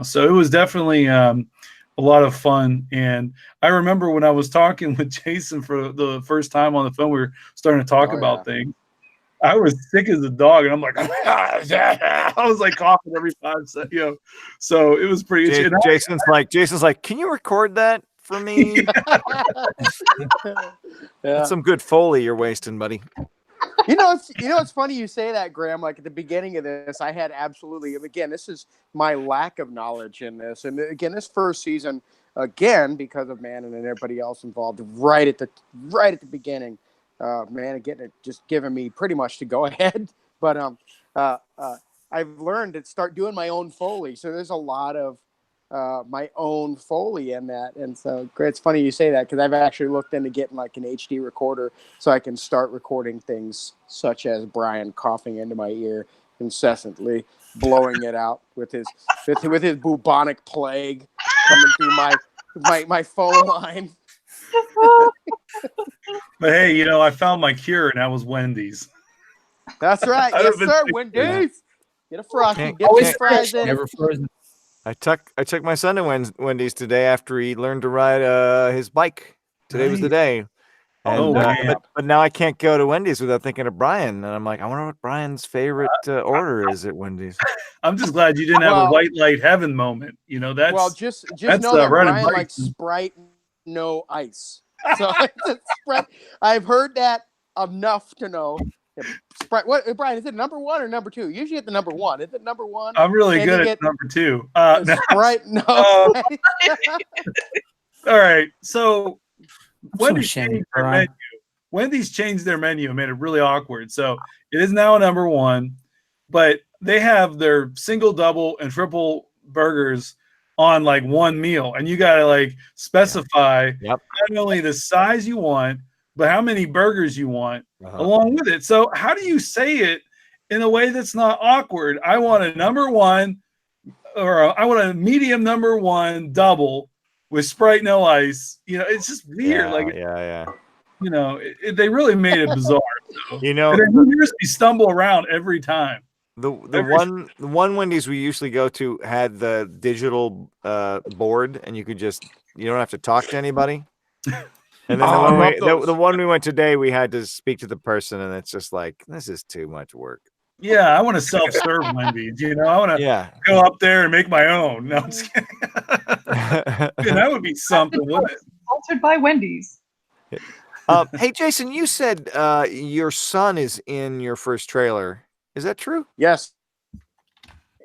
So it was definitely a lot of fun. And I remember when I was talking with Jason for the first time on the phone, we were starting to talk about things. I was sick as a dog, and I'm like, I was like coughing every 5 seconds, So it was pretty. Jason's like, can you record that for me? That's some good Foley you're wasting, buddy. It's funny you say that, Graham. Like at the beginning of this, I had absolutely, again, this is my lack of knowledge in this. And again, this first season, again, because of Manen and everybody else involved, right at the beginning, Manen just giving me pretty much to go ahead. But I've learned to start doing my own Foley. So there's a lot of my own Foley in that. And so it's funny you say that, because I've actually looked into getting like an HD recorder so I can start recording things such as Brian coughing into my ear incessantly, blowing it out with his bubonic plague coming through my phone line. But hey, I found my cure, and that was Wendy's. That's right. Yes, sir. Wendy's. Get a frosty. Get Always some fries in. never frozen. I took my son to Wendy's today after he learned to ride his bike. Today was the day. And, but now I can't go to Wendy's without thinking of Brian. And I'm like, I wonder what Brian's favorite order is at Wendy's. I'm just glad you didn't have a white light heaven moment. That's just know that Brian likes Sprite, no ice. So Sprite, I've heard that enough to know. Sprite, what, Brian, is it number 1 or number 2? Usually at the number 1. Is it number 1? I'm really good at number 2. Sprite, no. All right. So Wendy's changed their menu. Wendy's changed their menu and made it really awkward. So it is now number 1, but they have their single, double, and triple burgers on like one meal, and you gotta like specify not only the size you want, but how many burgers you want. along with it. So how do you say it in a way that's not awkward? I want a number one, or I want a medium number one double with Sprite no ice. You know, it's just weird. Yeah. You know, they really made it bizarre. So. You know, and then he hears me stumble around every time. The one Wendy's we usually go to had the digital board, and you don't have to talk to anybody. And then the one we went today, we had to speak to the person, and it's just like, this is too much work. Yeah, I want to self-serve Wendy's. You know, I want to go up there and make my own. No, I'm just kidding. Dude, that would be something, wouldn't it? Sponsored by Wendy's. Hey, Jason, you said your son is in your first trailer. Is that true? Yes.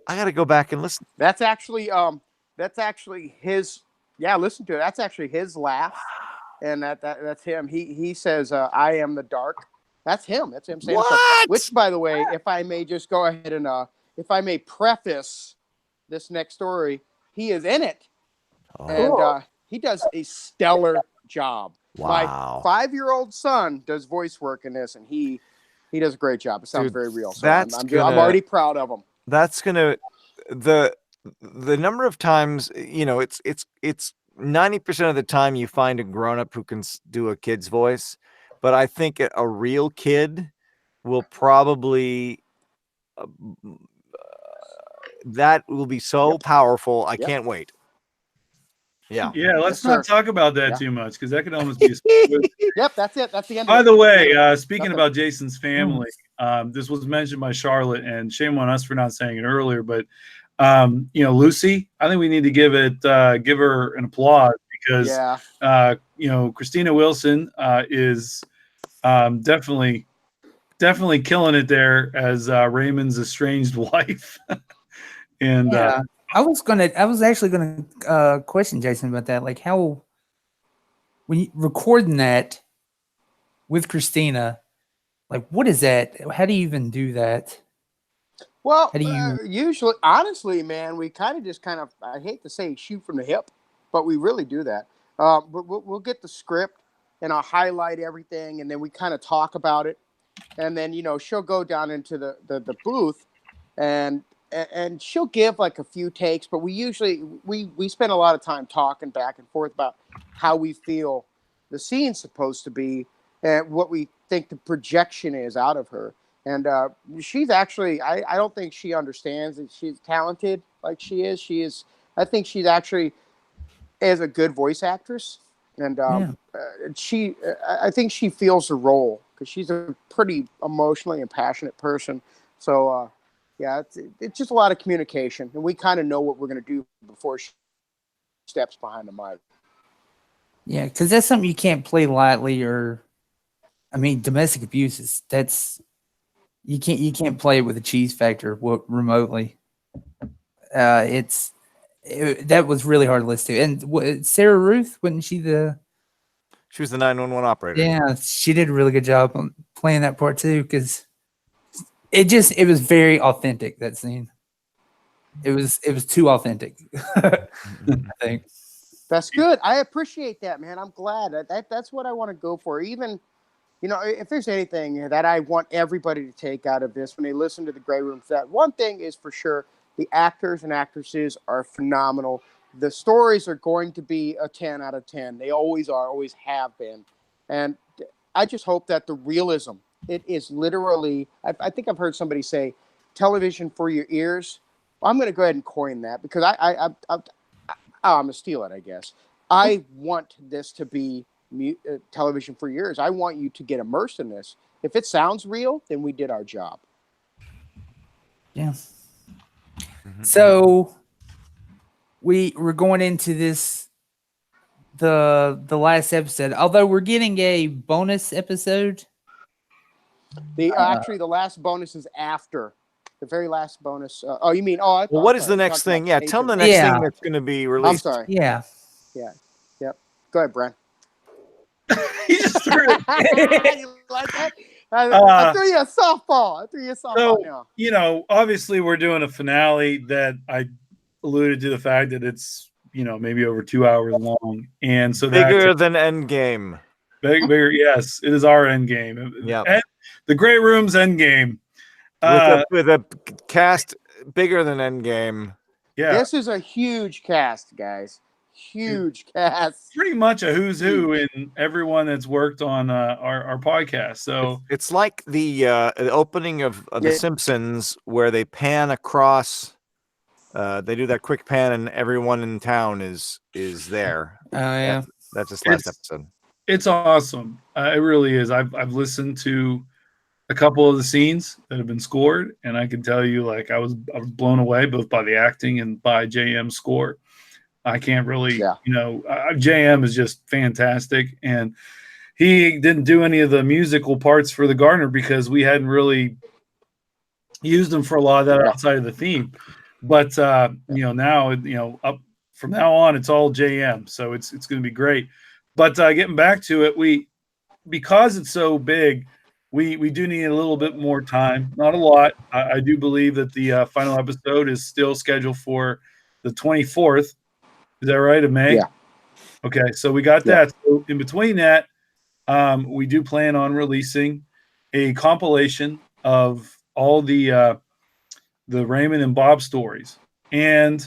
I got to go back and listen. That's actually his. Yeah, listen to it. That's actually his laugh, and that's him. He says, "I am the dark." That's him. That's him saying what? Stuff. Which, by the way, if I may just go ahead and if I may preface this next story, he is in it, and he does a stellar job. Wow. My 5-year-old son does voice work in this, and he does a great job. It sounds very real. So I'm already proud of him. That's gonna the number of times, you know, it's 90% of the time you find a grown up who can do a kid's voice, but I think a real kid will probably that will be so powerful. I can't wait. Yeah. Yeah, let's not talk about that too much, because that could almost be Yep, that's it. That's the end. By the way, speaking about Jason's family, this was mentioned by Charlotte, and shame on us for not saying it earlier, but you know, Lucy, I think we need to give her an applause, because you know, Christina Wilson is definitely killing it there as Raymond's estranged wife. And I was actually gonna question Jason about that. Like, how, when you recording that with Christina, like, what is that? How do you even do that? Well, usually, honestly, man, we kind of, I hate to say shoot from the hip, but we really do that. But we'll get the script, and I'll highlight everything, and then we kind of talk about it. And then, you know, she'll go down into the booth, and she'll give like a few takes, but we usually we spend a lot of time talking back and forth about how we feel the scene's supposed to be and what we think the projection is out of her. And she's actually, I don't think she understands that she's talented like she is. I think she's actually is a good voice actress, and I think she feels the role, because she's a pretty emotionally and passionate person. So yeah, it's just a lot of communication, and we kind of know what we're going to do before she steps behind the mic. Yeah, because that's something you can't play lightly, or, I mean, domestic abuse you can't play it with a cheese factor remotely. That was really hard to listen to. And Sarah Ruth, wasn't she She was the 911 operator. Yeah, she did a really good job on playing that part too, because it was very authentic, that scene. It was too authentic. I think. That's good. I appreciate that, man. I'm glad. That's what I want to go for. Even, you know, if there's anything that I want everybody to take out of this when they listen to the Grey Room, that one thing is for sure: the actors and actresses are phenomenal. The stories are going to be a 10 out of 10. They always are, always have been. And I just hope that the realism, it is literally, I think I've heard somebody say, television for your ears. Well, I'm going to go ahead and coin that, because I'm going to steal it, I guess. I want this to be television for your ears. I want you to get immersed in this. If it sounds real, then we did our job. Yeah. So we're going into this, the last episode, although we're getting a bonus episode. Actually, the last bonus is after the very last bonus. Oh, you mean? Well, what is the next thing? Yeah, tell them the next thing that's going to be released. I'm sorry. Yeah. Yep. Go ahead, Brian. He just threw it. You like that? I threw you a softball. So, now. You know, obviously we're doing a finale that I alluded to the fact that it's, you know, maybe over 2 hours long, and so bigger than Endgame. Bigger, yes, it is our end game. Yep. And the Great Room's end game. With a cast bigger than Endgame. Yeah, This is a huge cast, guys. Huge cast. pretty much a who's who in everyone that's worked on our podcast. So It's like the opening of The Simpsons, where they pan across. They do that quick pan, and everyone in town is there. Oh yeah. That's this last episode. it's awesome. It really is. I've listened to a couple of the scenes that have been scored, and I can tell you, like, I was blown away both by the acting and by JM's score. I can't really, JM is just fantastic, and he didn't do any of the musical parts for the Gardener because we hadn't really used them for a lot of that outside of the theme. But now, up from now on, it's all JM, so it's going to be great. But getting back to it, because it's so big, we do need a little bit more time, not a lot. I do believe that the final episode is still scheduled for the 24th. Is that right, of May? Yeah. Okay, so we got that. So in between that, we do plan on releasing a compilation of all the Raymond and Bob stories. And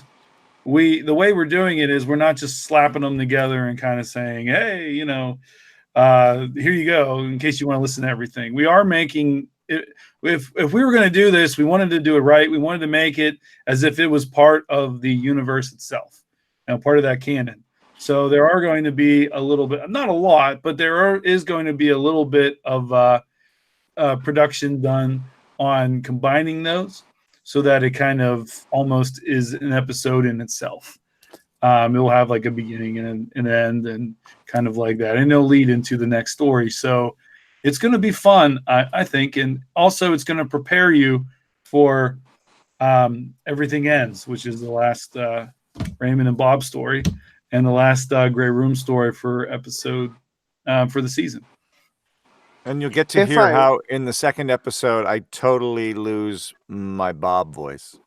the way we're doing it is we're not just slapping them together and kind of saying, hey, here you go, in case you want to listen to everything. We are making it. If we were going to do this, we wanted to do it right. We wanted to make it as if it was part of the universe itself, part of that canon. So there are going to be a little bit, not a lot, but is going to be a little bit of production done on combining those so that it kind of almost is an episode in itself. It will have like a beginning and an end and kind of like that. And it'll lead into the next story. So it's going to be fun, I think. And also it's going to prepare you for Everything Ends, which is the last Raymond and Bob story and the last Grey Room story for episode for the season. And you'll get to hear how in the second episode I totally lose my Bob voice.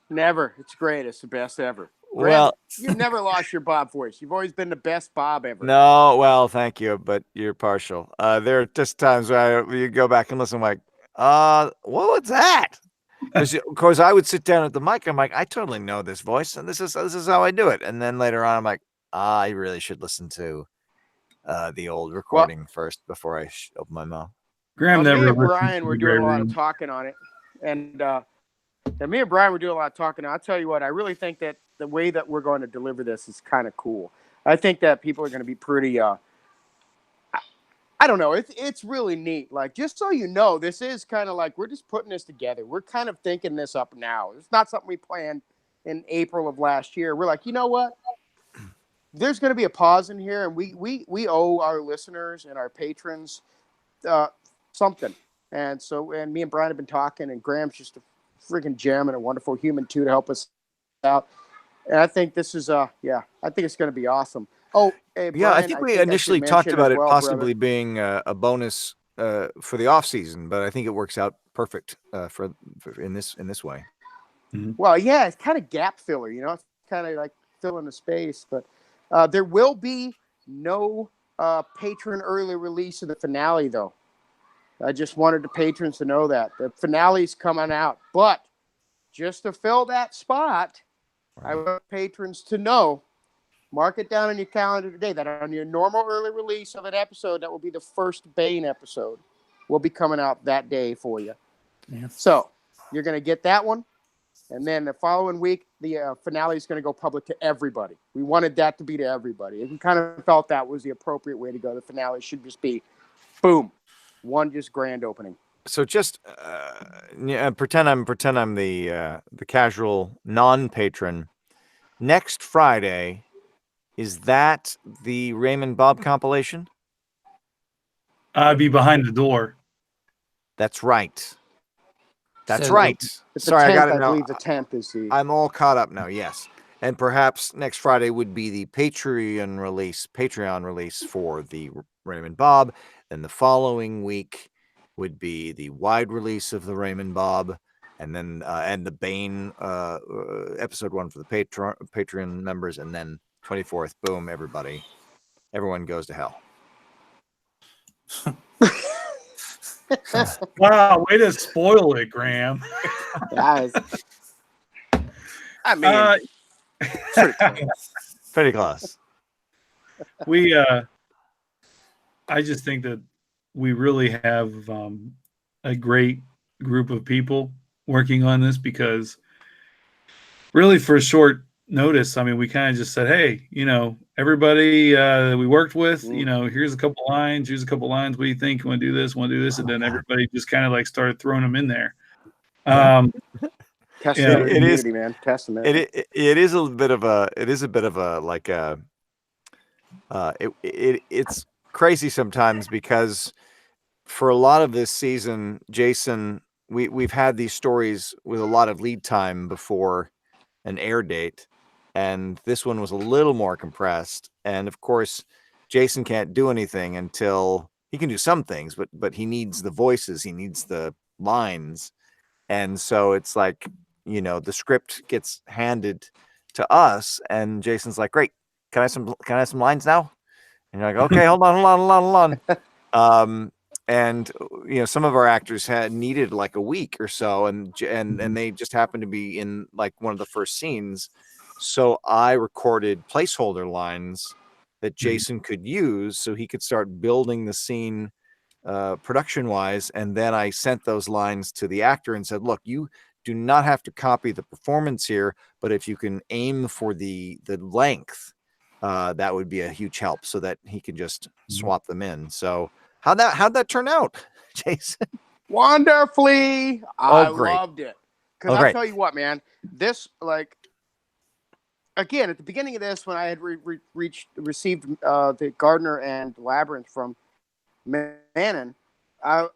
Never. It's great. It's the best ever. Well, you've never lost your Bob voice. You've always been the best Bob ever. No, well, thank you, but you're partial. There are just times where you go back and listen, like, what was that? Because of course I would sit down at the mic. I'm like, I totally know this voice, and this is how I do it. And then later on, I'm like, I really should listen to the old recording first before I open my mouth. Graham me never and Brian were doing a lot of talking on it, and me and Brian were doing a lot of talking. I'll tell you what, I really think that the way that we're going to deliver this is kind of cool. I think that people are going to be pretty. I don't know. It's really neat. Like, just so you know, this is kind of like we're just putting this together. We're kind of thinking this up now. It's not something we planned in April of last year. We're like, you know what? There's going to be a pause in here, and we owe our listeners and our patrons something. And me and Brian have been talking, and Graham's just a freaking gem and a wonderful human too to help us out. And I think this is I think it's going to be awesome. Oh, hey, Brian, I think we initially talked about it possibly being a bonus for the off season, but I think it works out perfect for in this way. Mm-hmm. Well, yeah, it's kind of gap filler, it's kind of like filling the space, but there will be no patron early release of the finale, though. I just wanted the patrons to know that the finale's coming out, but just to fill that spot, I want patrons to know. Mark it down on your calendar today that on your normal early release of an episode, that will be the first Bane episode, will be coming out that day for you. Yeah. So you're going to get that one. And then the following week, the finale is going to go public to everybody. We wanted that to be to everybody. And we kind of felt that was the appropriate way to go. The finale should just be, boom, one just grand opening. So just pretend I'm the casual non-patron. Next Friday, is that the Raymond Bob compilation? I'd be behind the door. That's right. That's So right. Sorry, 10th, I got it now. I believe the 10th is the... I'm all caught up now, yes. And perhaps next Friday would be the Patreon release for the Raymond Bob. Then the following week would be the wide release of the Raymond Bob. And then and the Bane episode 1 for the Patreon members. And then 24th, boom, everybody. everyone goes to hell. Wow, way to spoil it, Graham. Guys. I mean, pretty close. Pretty close. I just think that we really have a great group of people working on this, because really for short notice, I mean, we kind of just said, hey, everybody that we worked with, here's a couple lines, what do you think? You want to do this, and then everybody just kind of like started throwing them in there. Testament community, man. Testament. It is a bit of a like it's crazy sometimes, because for a lot of this season, Jason, we've had these stories with a lot of lead time before an air date, and this one was a little more compressed. And of course, Jason can't do anything until he can do some things, but he needs the voices, he needs the lines, and so it's like, the script gets handed to us, and Jason's like, "Great, can I have some lines now?" And you're like, "Okay, hold on." And some of our actors had needed like a week or so, and they just happened to be in like one of the first scenes. So I recorded placeholder lines that Jason could use, so he could start building the scene production wise. And then I sent those lines to the actor and said, "Look, you do not have to copy the performance here, but if you can aim for the length, that would be a huge help, so that he can just swap them in." So how'd that turn out, Jason? Wonderfully. I loved it. Because I'll tell you what, man, this, like, again, at the beginning of this, when I had received the Gardner and Labyrinth from Manen, I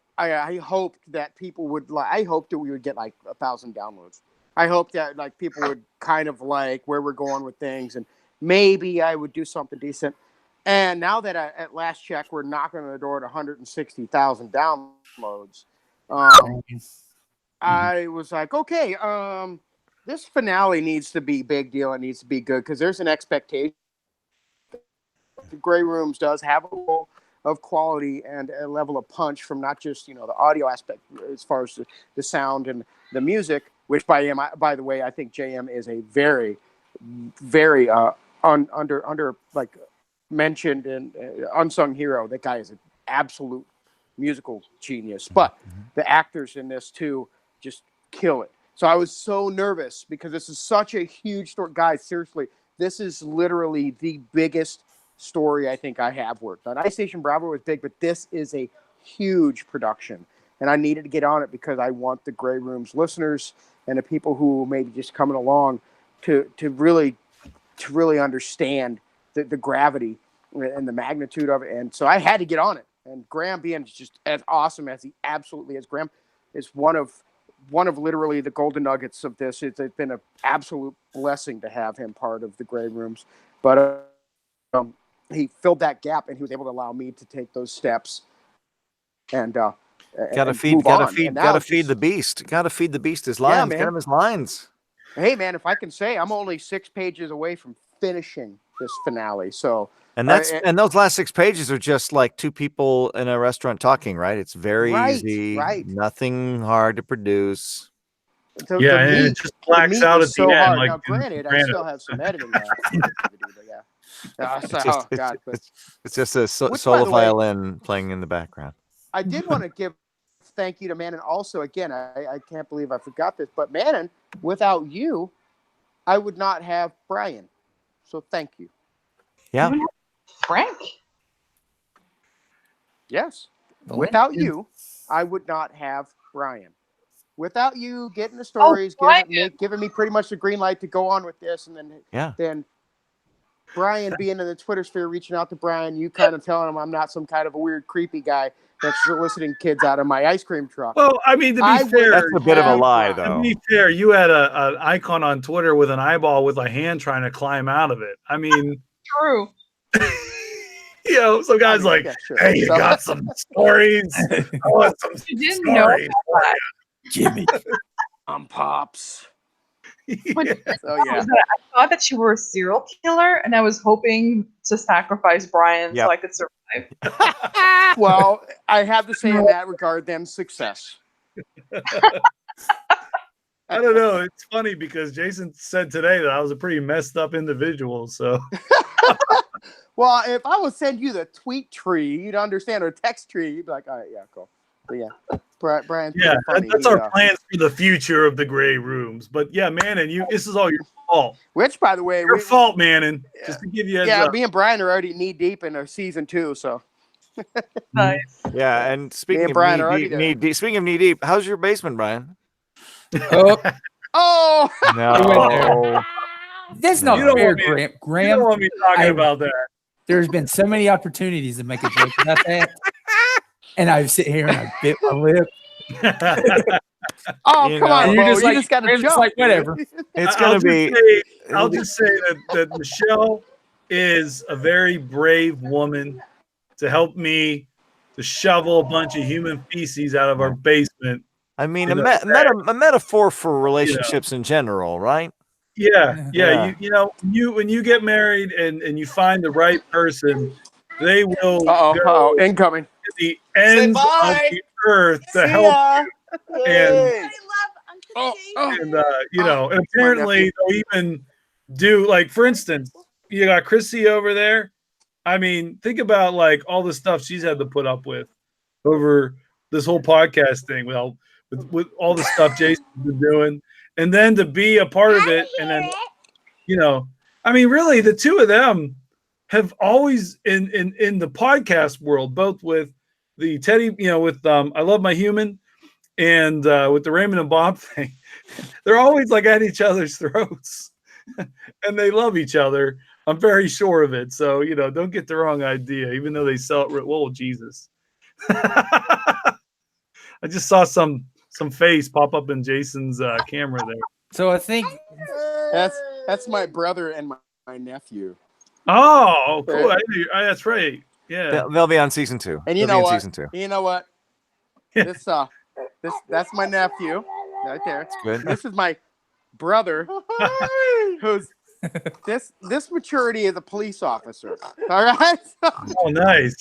hoped that people would I hoped that we would get like 1,000 downloads. I hoped that like people would kind of like where we're going with things, and maybe I would do something decent. And now that at last check, we're knocking on the door at 160,000 downloads. I was like, okay, this finale needs to be big deal. It needs to be good, because there's an expectation. The Grey Rooms does have a level of quality and a level of punch from not just the audio aspect, as far as the sound and the music. Which by the way, I think JM is a very, very under like mentioned and unsung hero. That guy is an absolute musical genius. But the actors in this too just kill it. So I was so nervous, because this is such a huge story. Guys, seriously, this is literally the biggest story I think I have worked on. Ice Station Bravo was big, but this is a huge production, and I needed to get on it because I want the Grey Rooms listeners and the people who may be just coming along to really understand the gravity and the magnitude of it. And so I had to get on it. And Graham, being just as awesome as he absolutely is, Graham is one of literally the golden nuggets of this. It's been an absolute blessing to have him part of the Grey Rooms. But he filled that gap, and he was able to allow me to take those steps. And gotta feed the beast. Gotta feed the beast his lines. Man. Get him his lines. Hey man, if I can say, I'm only 6 pages away from finishing this finale. So and those last 6 pages are just like two people in a restaurant talking, right? It's very easy, right? Nothing hard to produce. And it just blacks out at the end. Hard. Like, now, granted, I still have some editing left. It's just a solo violin playing in the background. I did want to give thank you to Manen. Also, again, I can't believe I forgot this, but Manen, without you, I would not have Brian. So thank you. Yeah. Frank? Yes. Without you, I would not have Brian. Without you getting the stories, giving me pretty much the green light to go on with this, and then Brian being in the Twitter sphere, reaching out to Brian, you kind of telling him I'm not some kind of a weird, creepy guy that's soliciting kids out of my ice cream truck. Well, I mean, to be fair, that's a bit of a lie, though. To be fair, you had an icon on Twitter with an eyeball with a hand trying to climb out of it. I mean, true. Some guys hey, you got some stories? I want some you didn't stories. Know Jimmy. I'm Pops. When- So yeah. was that I thought that you were a serial killer, and I was hoping to sacrifice Brian Yep. so I could survive. Well, I have to say in that regard, then success. I don't know. It's funny because Jason said today that I was a pretty messed up individual. So Well, if I would send you the tweet tree, you'd understand, or text tree, you'd be like, all right, yeah, cool. But yeah, Brian's yeah, pretty funny. that's our plans for the future of the gray rooms. But yeah, Manen, this is all your fault. Which, by the way, Your fault, Manen. Just to give you a heads yeah, up. me and Brian are already knee deep in our season 2, so Nice. Yeah, and speaking and of Brian are already knee deep, speaking of knee deep, how's your basement, Brian? Oh, oh, No, that's No. not You don't fair, want me- Graham. You Graham, don't want me talking I- about that. there's been so many opportunities to make a joke about that, and I sit here and I bit my lip. oh, You come know. on, And Bo, you're just you like- just got to Graham's jump. like, dude. whatever. it's gonna be. I'll just say that Michelle is a very brave woman to help me to shovel a bunch of human feces out of our basement. I mean, You a, know, a metaphor for relationships in general, right? Yeah. Yeah. When you get married and you find the right person, they will Uh-oh, go to incoming. the ends of bye. the earth to See help ya. and Yay. and and Oh, apparently they'll even do, like, for instance, you got Chrissy over there. I mean, think about like all the stuff she's had to put up with over this whole podcast thing with all the stuff Jason's been doing, and then to be a part of it, and then I mean, really, the two of them have always in the podcast world, both with the Teddy, with I Love My Human, and with the Raymond and Bob thing, they're always like at each other's throats, and they love each other. I'm very sure of it. So don't get the wrong idea. Even though they sell it, whoa, Jesus! I just saw some face pop up in Jason's camera there. So I think That's my brother and my nephew. Oh, cool! That's right. Yeah. They'll be on season 2. And you They'll know be in what? Season 2. You know what? This that's my nephew right there. Good. This is my brother, who's this maturity as a police officer. All right. Oh, nice.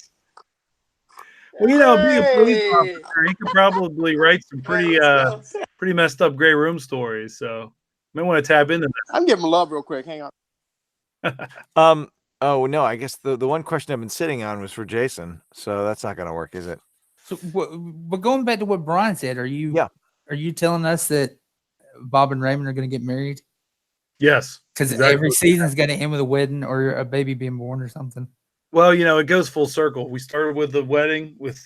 Well, being a police officer, he could probably write some pretty messed up gray room stories. So, might want to tap into that. I'm giving him love real quick. Hang on. Oh no, I guess the one question I've been sitting on was for Jason, so that's not gonna work, is it? so. But going back to what Brian said, are you telling us that Bob and Raymond are going to get married? Yes, Because exactly. every season's going to end with a wedding or a baby being born or something. Well, it goes full circle. We started with the wedding with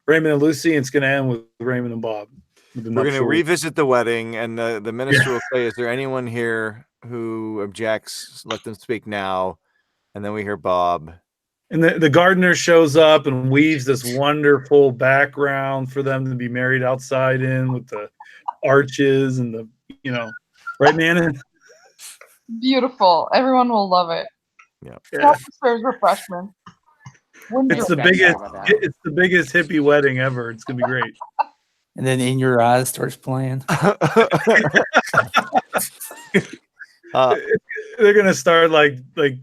Raymond and Lucy, and it's going to end with Raymond and Bob. We're going to revisit the wedding, and the minister will say, "Is there anyone here who objects? Let them speak now." And then we hear Bob. And the gardener shows up and weaves this wonderful background for them to be married outside in, with the arches and the, right, Manen? Beautiful. Everyone will love it. Yeah. Stop serves refreshment. It's the biggest hippie wedding ever. It's gonna be great. And then In Your Eyes starts playing. They're gonna start like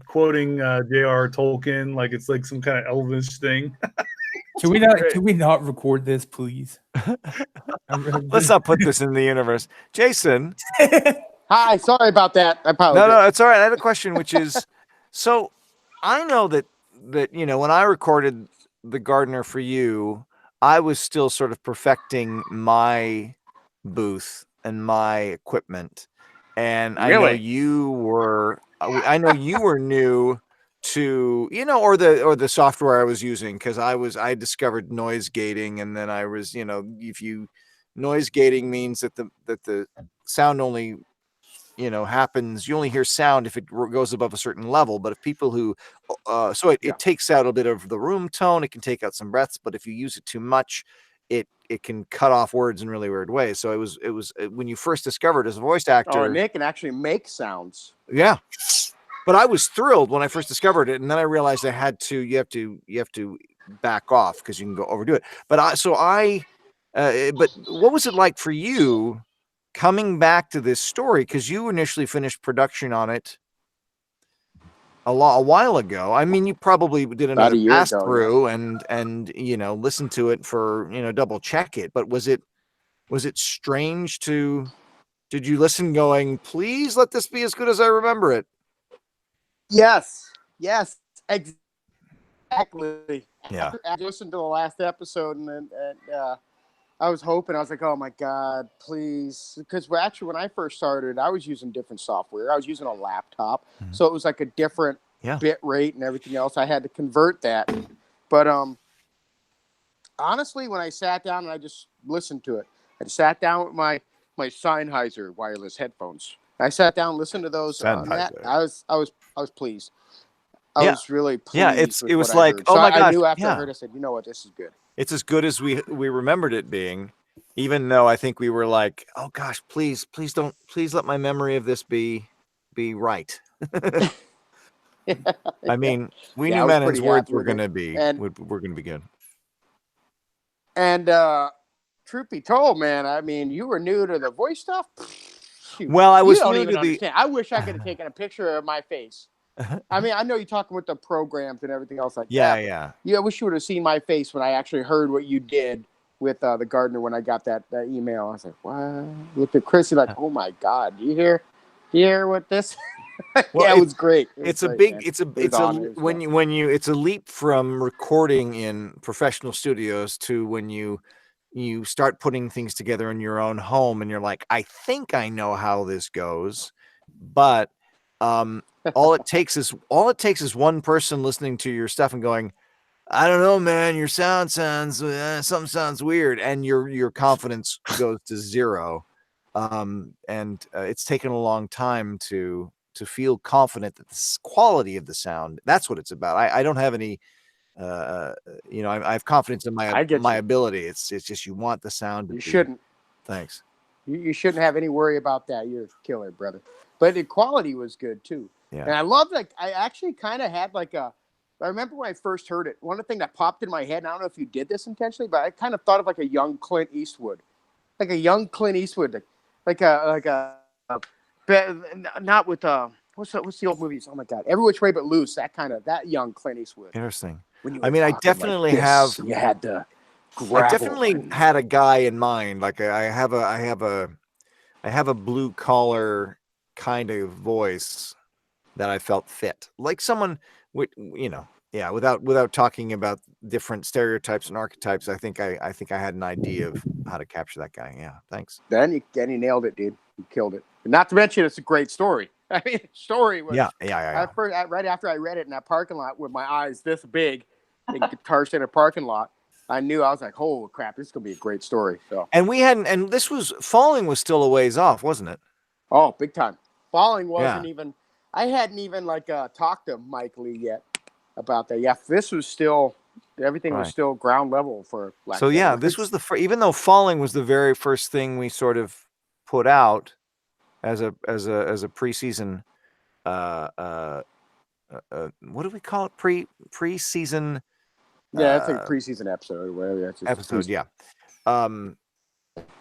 quoting J.R. Tolkien, like it's like some kind of Elvish thing. Can we not record this, please? Let's not put this in the universe. Jason. Hi, sorry about that. I apologize. No, it's all right. I have a question, which is, so I know that when I recorded The Gardener for you, I was still sort of perfecting my booth and my equipment, and I know you were new to or the software I was using, because I discovered noise gating, and then I was noise gating means that the sound only happens, you only hear sound if it goes above a certain level, but if people who it takes out a bit of the room tone, it can take out some breaths, but if you use it too much, it can cut off words in really weird ways. So it was when you first discovered as a voice actor, and it can actually make sounds. Yeah. But I was thrilled when I first discovered it, and then I realized you have to back off because you can go overdo it. But what was it like for you coming back to this story, because you initially finished production on it a while ago. I mean, you probably did About another a year pass ago, through and listen to it for double check it. But was it strange to? Did you listen going, please let this be as good as I remember it? Yes, exactly. Yeah. I listened to the last episode and I was hoping, I was like, oh my God, please. Because actually, when I first started, I was using different software. I was using a laptop. Mhm. So it was like a different Yeah. bit rate and everything else. I had to convert that. But honestly, when I sat down and I just listened to it, I sat down with my Sennheiser wireless headphones. I sat down and listened to those on that. Sennheiser. I was pleased. I Yeah. was really Yeah, pleased with it what was I like, heard. oh So my I gosh, knew after I yeah. heard it, I said, you know what, this is good. It's as good as we remembered it being, even though I think we were like, oh gosh, please let my memory of this be right. I mean, we Yeah, knew I was Manon's pretty words happy were with it. gonna be And good. and truth be told, man, I mean, you were new to the voice stuff. Shoot, Well, I you was don't new even to the understand. I wish I could have taken a picture of my face. I mean, I know you're talking with the programs and everything else like yeah, that. yeah. Yeah, I wish you would have seen my face when I actually heard what you did with the gardener when I got that email. I was like, what? Looked at Chrissy like, oh my God, you hear what this? Well, Yeah, it was great. it's a great, big man. it's a It was on. It was fun. when you it's a leap from recording in professional studios to when you start putting things together in your own home and you're like, I think I know how this goes, but all it takes is one person listening to your stuff and going, I don't know, man, your sound sounds something sounds weird, and your confidence goes to zero. And it's taken a long time to feel confident that the quality of the sound, that's what it's about. I don't have any I have confidence in I get my you. ability. It's just you want the sound to You be. shouldn't. Thanks. You shouldn't have any worry about that. You're a killer, brother. But the quality was good too. Yeah. And I love like I actually kind of had like a. I remember when I first heard it. One of the things that popped in my head, and I don't know if you did this intentionally, but I kind of thought of like a young Clint Eastwood, like a young Clint Eastwood, but not with what's the old movies? Oh my God, Every Which Way But Loose. That young Clint Eastwood. Interesting. When you I were mean, I talking definitely like this, have. and you had to I gravel. definitely had a guy in mind. Like I have a blue collar kind of voice that I felt fit, like someone with without talking about different stereotypes and archetypes. I think I had an idea of how to capture that guy. Yeah, thanks. Then you nailed it, dude. You killed it. And not to mention, it's a great story. I mean, the story was. Yeah. Right after I read it in that parking lot with my eyes this big in Guitar Center parking lot, I knew. I was like, "Holy crap, this is gonna be a great story." So. And we hadn't. And this was Falling was still a ways off, wasn't it? Oh, big time. Falling wasn't Yeah. even. I hadn't even talked to Mike Lee yet about that. Yeah, this was still. Everything was Right. still ground level for. So yeah, this was even though Falling was the very first thing we sort of put out as a preseason. What do we call it? Preseason. Yeah, it's like a preseason episode or whatever. That's just Episode. Yeah.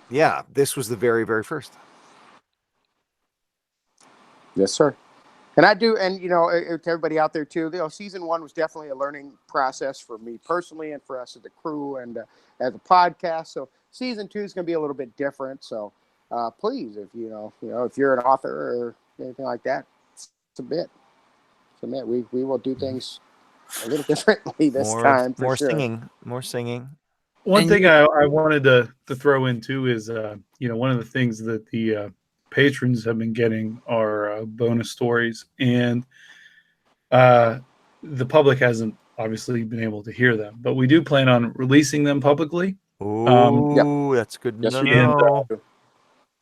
Yeah. This was the very, very first. Yes, sir. And I do, and to everybody out there too. Season 1 was definitely a learning process for me personally, and for us as a crew and as a podcast. So season 2 is going to be a little bit different. So please, if if you're an author or anything like that, submit. We will do things a little differently this time for sure. More singing. One thing I wanted to throw in too is one of the things that the patrons have been getting are bonus stories, and the public hasn't obviously been able to hear them, but we do plan on releasing them publicly. Oh, that's good to know.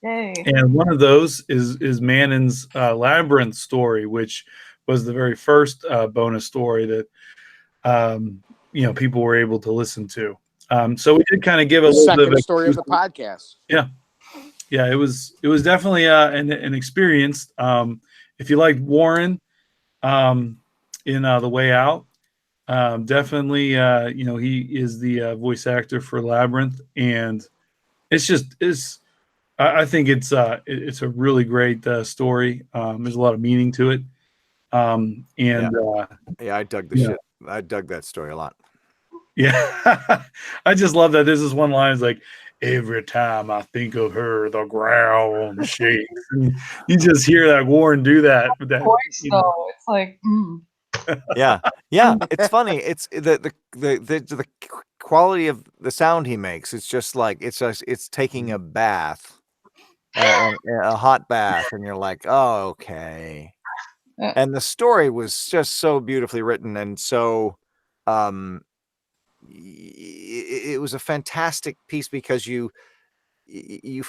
Yay. And one of those is Manon's Labyrinth story, which was the very first bonus story that people were able to listen to. So we did kind of give a little bit of a story of the podcast. Yeah, it was definitely an experience. If you liked Warren in The Way Out, definitely he is the voice actor for Labyrinth, and it's I think it's a really great story. There's a lot of meaning to it. And Yeah, I dug the Yeah. shit. I dug that story a lot. yeah, I just love that. There's this one line is like, every time I think of her, the ground shakes. And you just hear that Warren do that. With that, Voice you know. though, it's like, Yeah, it's funny. It's the quality of the sound he makes. It's just like it's taking a bath, a hot bath, and you're like, oh, okay. And the story was just so beautifully written, and so it was a fantastic piece because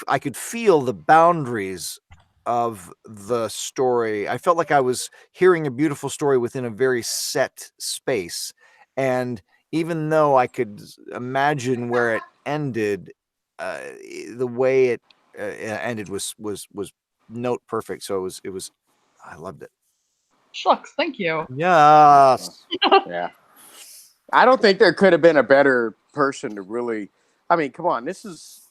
I could feel the boundaries of the story. I felt like I was hearing a beautiful story within a very set space. And even though I could imagine where it ended, the way it ended was note perfect. So it was I loved it. shucks, thank you. Yes. Yeah. I don't think there could have been a better person to really. I mean, come on. This is,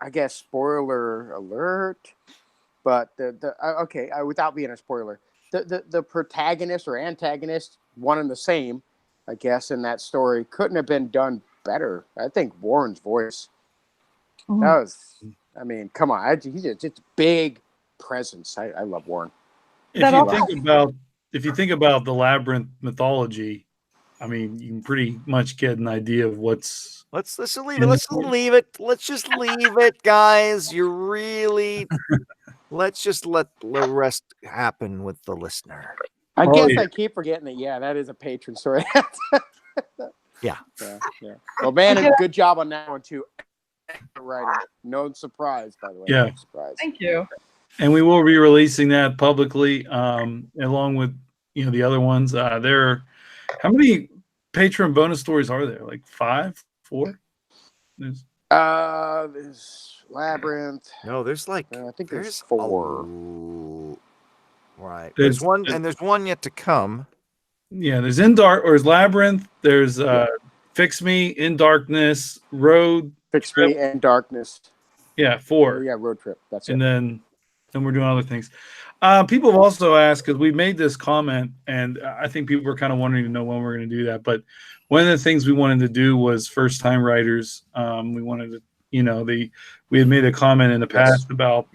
I guess, spoiler alert. But okay, without being a spoiler, the protagonist or antagonist, one and the same, I guess, in that story couldn't have been done better. I think Warren's voice. Mhm. That was. I mean, come on. He's just a big presence. I love Warren. If you think about the Labyrinth mythology, I mean, you can pretty much get an idea of what's. Let's just leave it. Let's just leave it. Let's just leave it, guys. You're really. Let's just let the rest happen with the listener. I Oh, guess yeah. I keep forgetting that. Yeah, that is a patron story. Yeah. Yeah. Well, man, good job on that one too. Writing. No surprise, by the way. Yeah. No surprise. Thank you. And we will be releasing that publicly, along with the other ones. There, how many Patreon bonus stories are there? Like 5, 4? There's Labyrinth. No, there's like I think there's 4. Right. There's- There's one, and there's one yet to come. there's In Dark, or there's Labyrinth. There's Fix Me, In Darkness, Road. Fix Me and Darkness. Yeah, 4. Oh, yeah, Road Trip. That's And it. then we're doing other things. People have also asked, because we made this comment, and I think people were kind of wanting to know when we're going to do that. But one of the things we wanted to do was first time writers. We wanted to, we had made a comment in the past about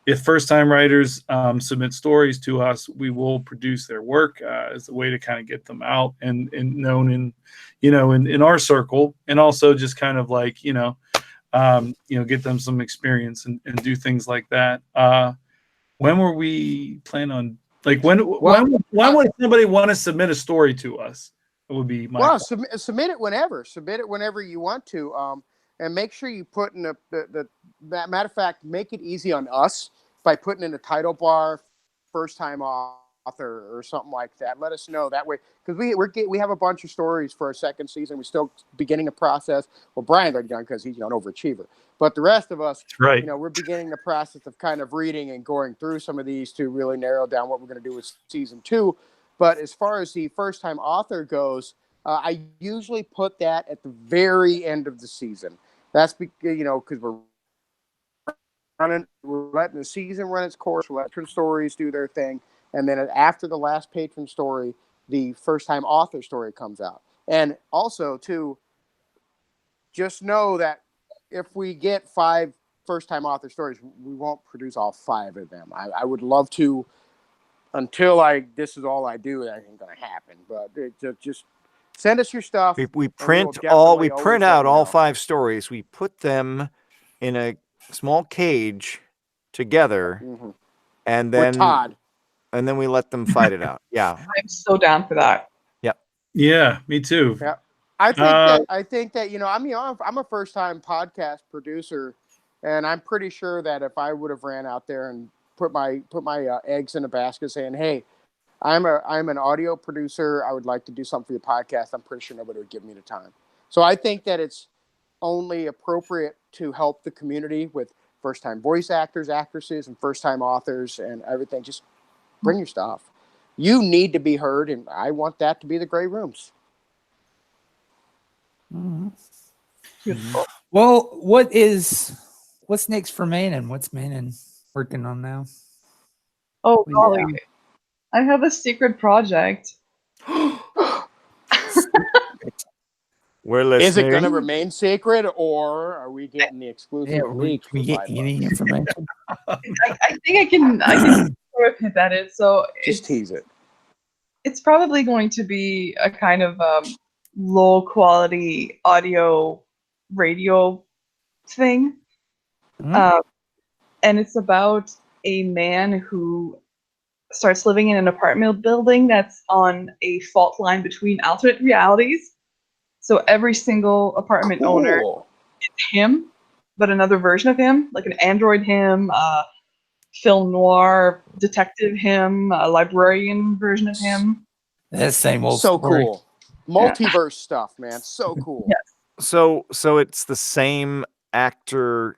if first time writers submit stories to us, we will produce their work as a way to kind of get them out and known in our circle, and also just kind of like, get them some experience and do things like that. When were we planning on, like, when would somebody want to submit a story to us? It would be my submit it whenever. Submit it whenever you want to. And make sure you put in the matter of fact, make it easy on us by putting in a title bar, first time author or something like that. Let us know that way, because we have a bunch of stories for our second season. We're still beginning the process. Well, Brian's already done because he's an overachiever, but the rest of us, right. We're beginning the process of kind of reading and going through some of these to really narrow down what we're going to do with season 2. But as far as the first time author goes, I usually put that at the very end of the season. That's because we're letting the season run its course. We're letting patron stories do their thing, and then after the last patron story, the first time author story comes out. And also, too, just know that if we get 5 first time author stories, we won't produce all 5 of them. I would love to, until this is all I do. That ain't gonna happen. But just send us your stuff. We print out all 5 stories. We put them in a small cage together, and then with Todd, and then we let them fight it out. Yeah, I'm so down for that. Yep. Yeah, me too. Yeah, I think that I'm a first time podcast producer, and I'm pretty sure that if I would have ran out there and put my eggs in a basket, saying, "Hey, I'm an audio producer. I would like to do something for your podcast," I'm pretty sure nobody would give me the time. So I think that it's only appropriate to help the community with first time voice actors, actresses, and first time authors and everything. Just bring your stuff. You need to be heard, and I want that to be the Grey Rooms. Well, what is what's next for Manen? What's Manen working on now? Oh, Yeah. golly. I have a secret project. We're listening. Is it going to remain secret, or are we getting the exclusive Yeah, leak? can we for get $5? any information? I think I can sort of hint at it. So Just tease it. it's probably going to be a kind of low quality audio radio thing. Hmm? And it's about a man who starts living in an apartment building that's on a fault line between alternate realities. So every single apartment owner Cool. is him, but another version of him, like an android him, film noir detective him, a librarian version of him. That same old So story. cool. Multiverse stuff, man. So cool. Yes. So it's the same actor.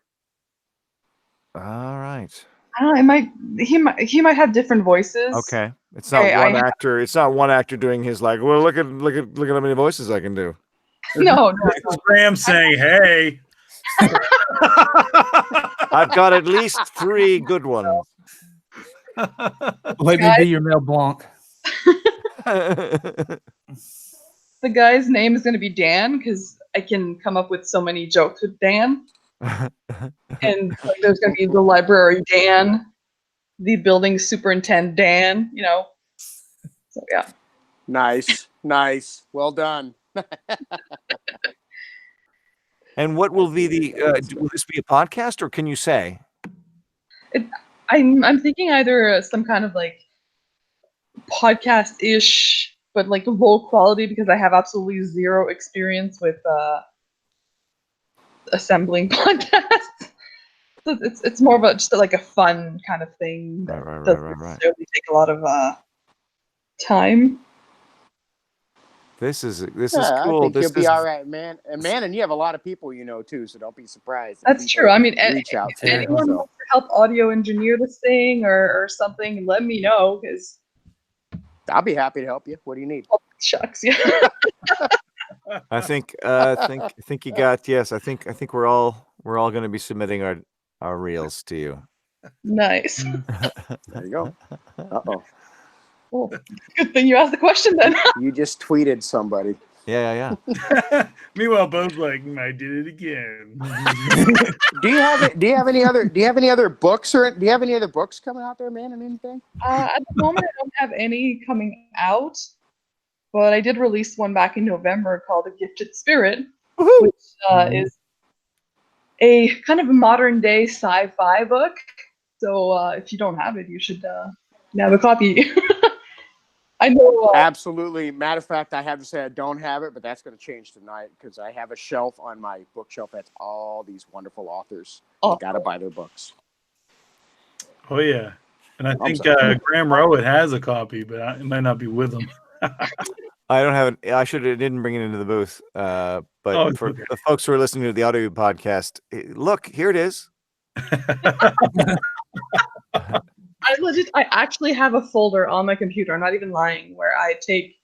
All right. I don't know, he might have different voices. Okay. It's not Okay, one actor. It's not one actor doing his like. Well, look at how many voices I can do. No, This is Graham saying, "Hey." I've got at least 3 good ones. Let me be your Mel Blanc. the guy's name is going to be Dan because I can come up with so many jokes with Dan. And like, there's going to be the library Dan, the building superintendent Dan, you know. So yeah. Nice. Nice. Well done. And what will be the? Will this be a podcast, or can you say? I'm thinking either some kind of like podcast-ish, but like low quality because I have absolutely zero experience with assembling podcasts. So it's more of just like a fun kind of thing that doesn't necessarily take a lot of time. This is Yeah, cool. I think This you'll be is all right, man. And and you have a lot of people you know too, so don't be surprised. if That's people true. I mean, reach out if to you. anyone So. wants to help audio engineer this thing or something, let me know because I'll be happy to help you. What do you need? shucks, yeah. I think you got yes. I think we're all going to be submitting our reels to you. Nice. There you go. Uh-oh. Well, good thing you asked the question then. You just tweeted somebody. Yeah. Meanwhile, Bo's like, "I did it again." Do you have any other books or do you have any other books coming out there, man, and anything? At the moment, I don't have any coming out, but I did release one back in November called A Gifted Spirit, which is a kind of a modern day sci-fi book. So if you don't have it, you should have a copy. I know. Absolutely. Matter of fact, I have to say I don't have it, but that's going to change tonight because I have a shelf on my bookshelf that's all these wonderful authors. Oh. Got to buy their books. Oh yeah, and I think sorry. Graham Rowat has a copy, but it might not be with him. I don't have it. I didn't bring it into the booth. But for okay. the folks who are listening to the audio podcast, look, here it is. I actually have a folder on my computer. I'm not even lying. Where I take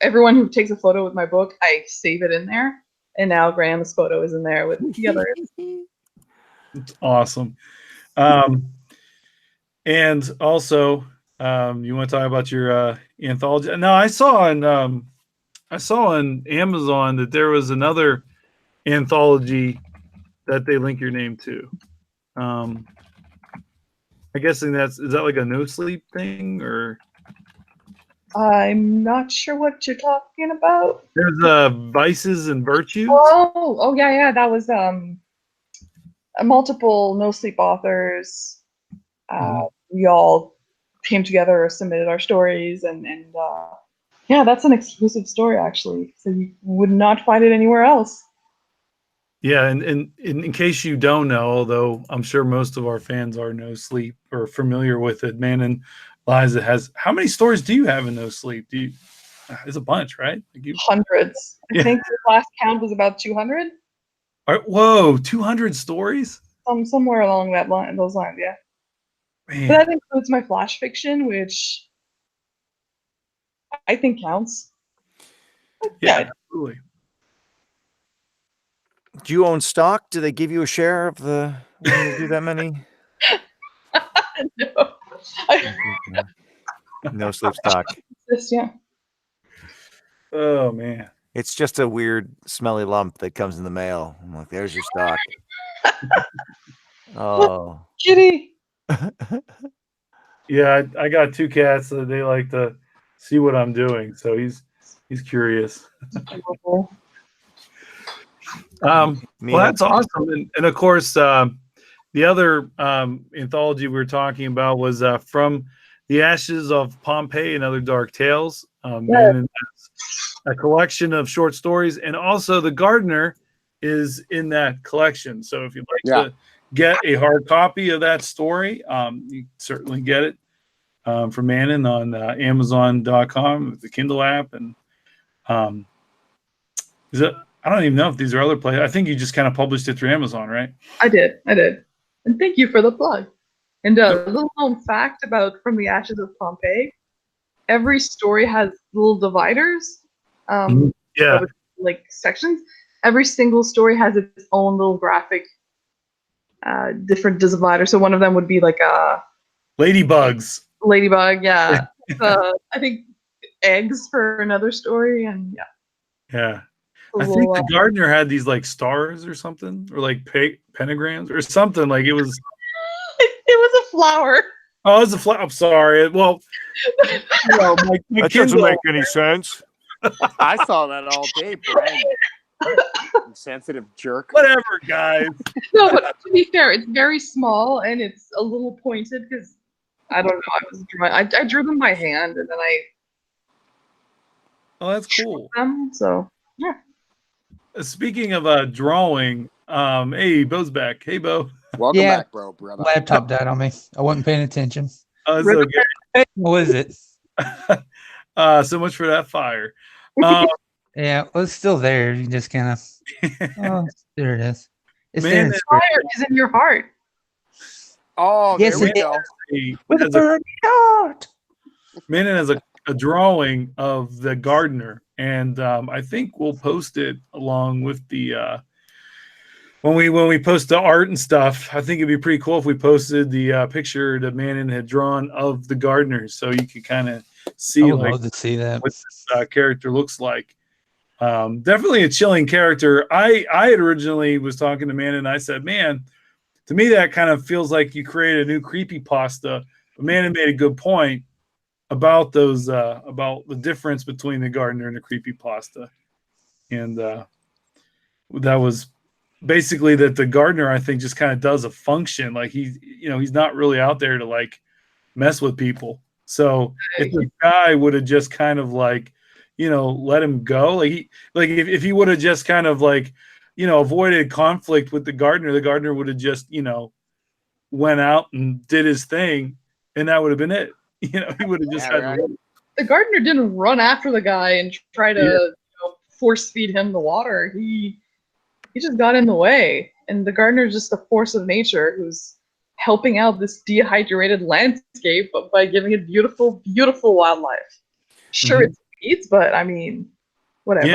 everyone who takes a photo with my book, I save it in there, and now Graham's photo is in there with the others. It's awesome. And also, you want to talk about your anthology? No, I saw on Amazon that there was another anthology that they link your name to. I'm guessing is that like a no sleep thing, or I'm not sure what you're talking about. there's vices and virtues. Oh yeah. That was multiple no sleep authors. We all came together, submitted our stories, and yeah, that's an exclusive story actually. So you would not find it anywhere else. Yeah, and in case you don't know, although I'm sure most of our fans are No Sleep or familiar with it, Manen Lyset has. How many stories do you have in No Sleep? It's a bunch, right? Hundreds. I think the last count was about 200. Whoa, 200 stories? Somewhere along those lines, yeah. Man. But that includes my flash fiction, which I think counts. Yeah, absolutely. Do you own stock? Do they give you a share of the when you do that many? No. No sleep stock. Yeah. Oh man. It's just a weird, smelly lump that comes in the mail. I'm like, there's your stock. Oh. Kitty. Yeah, I got 2 cats, so they like to see what I'm doing. So he's curious. Adorable. Well, Me that's awesome. And of course, the other anthology we were talking about was from the Ashes of Pompeii and Other Dark Tales. And it's a collection of short stories, and also The Gardener is in that collection. So if you'd like to get a hard copy of that story, you can certainly get it from Manen on Amazon.com with the Kindle app. And is it? I don't even know if these are other places. I think you just kind of published it through Amazon, right? I did. And thank you for the plug. And a little known fact about From the Ashes of Pompeii, every story has little dividers, Yeah. like sections. Every single story has its own little graphic, different divider. So one of them would be like a Ladybugs. ladybug, yeah. I think eggs for another story, and Yeah. I think the Gardener had these like stars or something, or like pentagrams or something. Like it was. It was a flower. Oh, it was a flower. I'm sorry. Well, my that Kindle, doesn't make any sense. I saw that all day, Brian. Sensitive jerk. Whatever, guys. No, but to be fair, it's very small and it's a little pointed because I don't know. I drew them by hand and then I. Oh, that's cool. Them, so yeah. Speaking of drawing, hey, Bo's back. Hey, Bo. Welcome back, brother. Laptop died on me. I wasn't paying attention. Oh, it's okay. Hey, what is it? So much for that fire. Yeah, well, it's still there. You just kind of. Oh, there it is. It's Man, there. Fire is in your heart. Oh, Yes, there we it is. go. With a burning heart. Manen has a drawing of the Gardener, and I think we'll post it along with the when we post the art and stuff. I think it'd be pretty cool if we posted the picture that Manen had drawn of the Gardener, so you could kind of see I would like love to see that. what this character looks like. Definitely a chilling character. I had originally was talking to Manen, and I said, man, to me that kind of feels like you create a new creepypasta. But Manen made a good point about those about the difference between the Gardener and the creepypasta. And that was basically that the Gardener, I think, just kind of does a function. Like he's not really out there to like mess with people. So if the guy would have just kind of like, let him go, if he would have just kind of like, avoided conflict with the Gardener would have just, went out and did his thing, and that would have been it. He would have just had. The Gardener didn't run after the guy and try to force feed him the water. He just got in the way, and the Gardener is just a force of nature who's helping out this dehydrated landscape by giving it beautiful, beautiful wildlife. Sure, it's weeds, but I mean, whatever.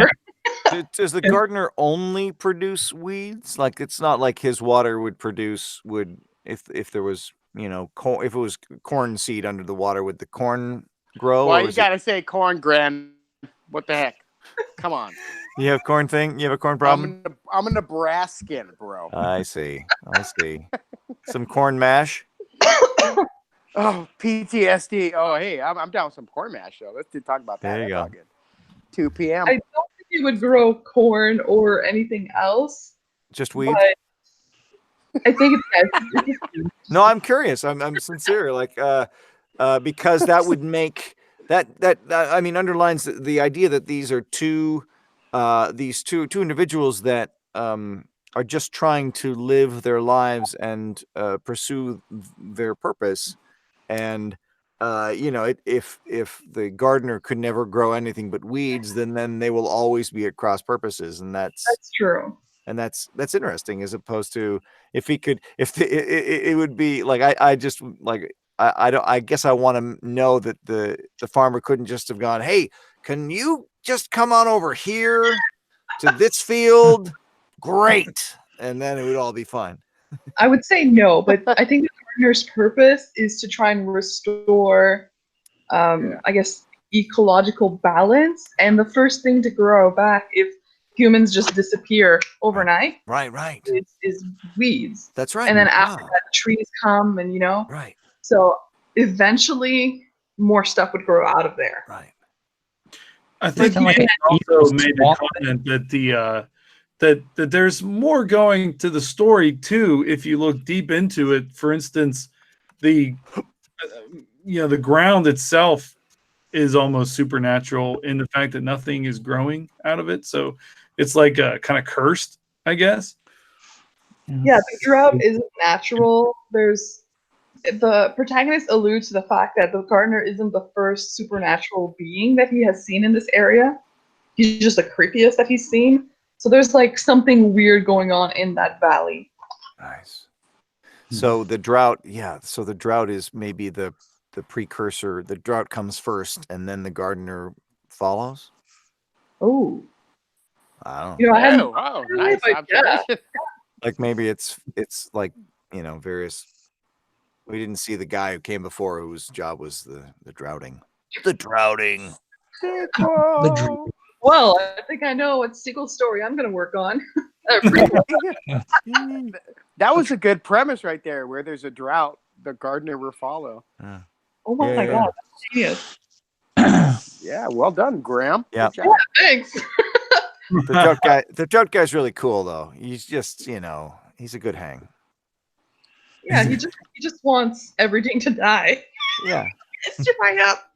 Yeah. Does the Gardener only produce weeds? Like it's not like his water would if there was corn, if it was corn seed under the water, would the corn grow? Why you gotta say corn, Gran? What the heck? Come on. You have corn thing? You have a corn problem? I'm a Nebraskan, bro. I see. Some corn mash? Oh, PTSD. Oh, hey, I'm down with some corn mash, though. Let's talk about that. There you go. 2 p.m. I don't think he would grow corn or anything else. Just weeds? I think it's No, I'm curious. I'm sincere. Like, because that would make that I mean underlines the idea that these are two individuals that are just trying to live their lives and pursue their purpose. And if the Gardener could never grow anything but weeds, then they will always be at cross purposes, and that's true. And that's interesting, as opposed to if he could, it would be like I guess I want to know that the farmer couldn't just have gone, hey, can you just come on over here to this field, great, and then it would all be fun. I would say no, but I think the gardener's purpose is to try and restore, I guess, ecological balance. And the first thing to grow back if humans just disappear overnight Right. is weeds. That's right. And then after that, trees come and, Right. So eventually more stuff would grow out of there. Right. I think Sound like you an also evil made the swamp. comment that the that there's more going to the story too if you look deep into it. For instance, the the ground itself is almost supernatural in the fact that nothing is growing out of it. So it's like kind of cursed, I guess. Yeah, the drought isn't natural. The protagonist alludes to the fact that the gardener isn't the first supernatural being that he has seen in this area. He's just the creepiest that he's seen. So there's like something weird going on in that valley. Nice. So the drought, so the drought is maybe the precursor. The drought comes first, and then the gardener follows. Oh, I don't know. I hadn't. Oh, wow, nice but observation. Like maybe it's like various. We didn't see the guy who came before whose job was the droughting. The droughting. Sequel. Well, I think I know what sequel story I'm going to work on. That was a good premise right there. Where there's a drought, the gardener will follow. Oh my Yeah. god, that's genius. Yeah, well done, Graham. Yeah. Good job. Thanks. The drought guy's really cool though. He's just he's a good hang. Yeah, he just wants everything to die. Yeah. It's dry up.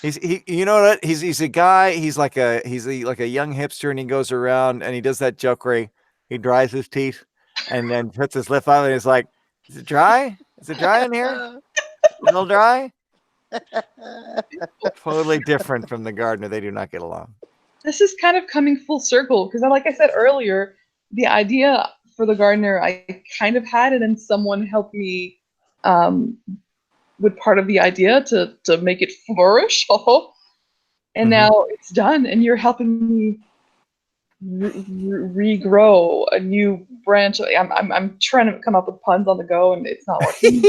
He you know what? He's a guy. He's like a young hipster, and he goes around and he does that joke where he dries his teeth and then puts his lip out and he's like, "Is it dry? Is it dry in here? A little dry?" Totally different from the gardener. They do not get along. This is kind of coming full circle because, like I said earlier, the idea for the gardener I kind of had it, and someone helped me with part of the idea to make it flourish. And now it's done, and you're helping me regrow a new branch. I'm trying to come up with puns on the go, and it's not working.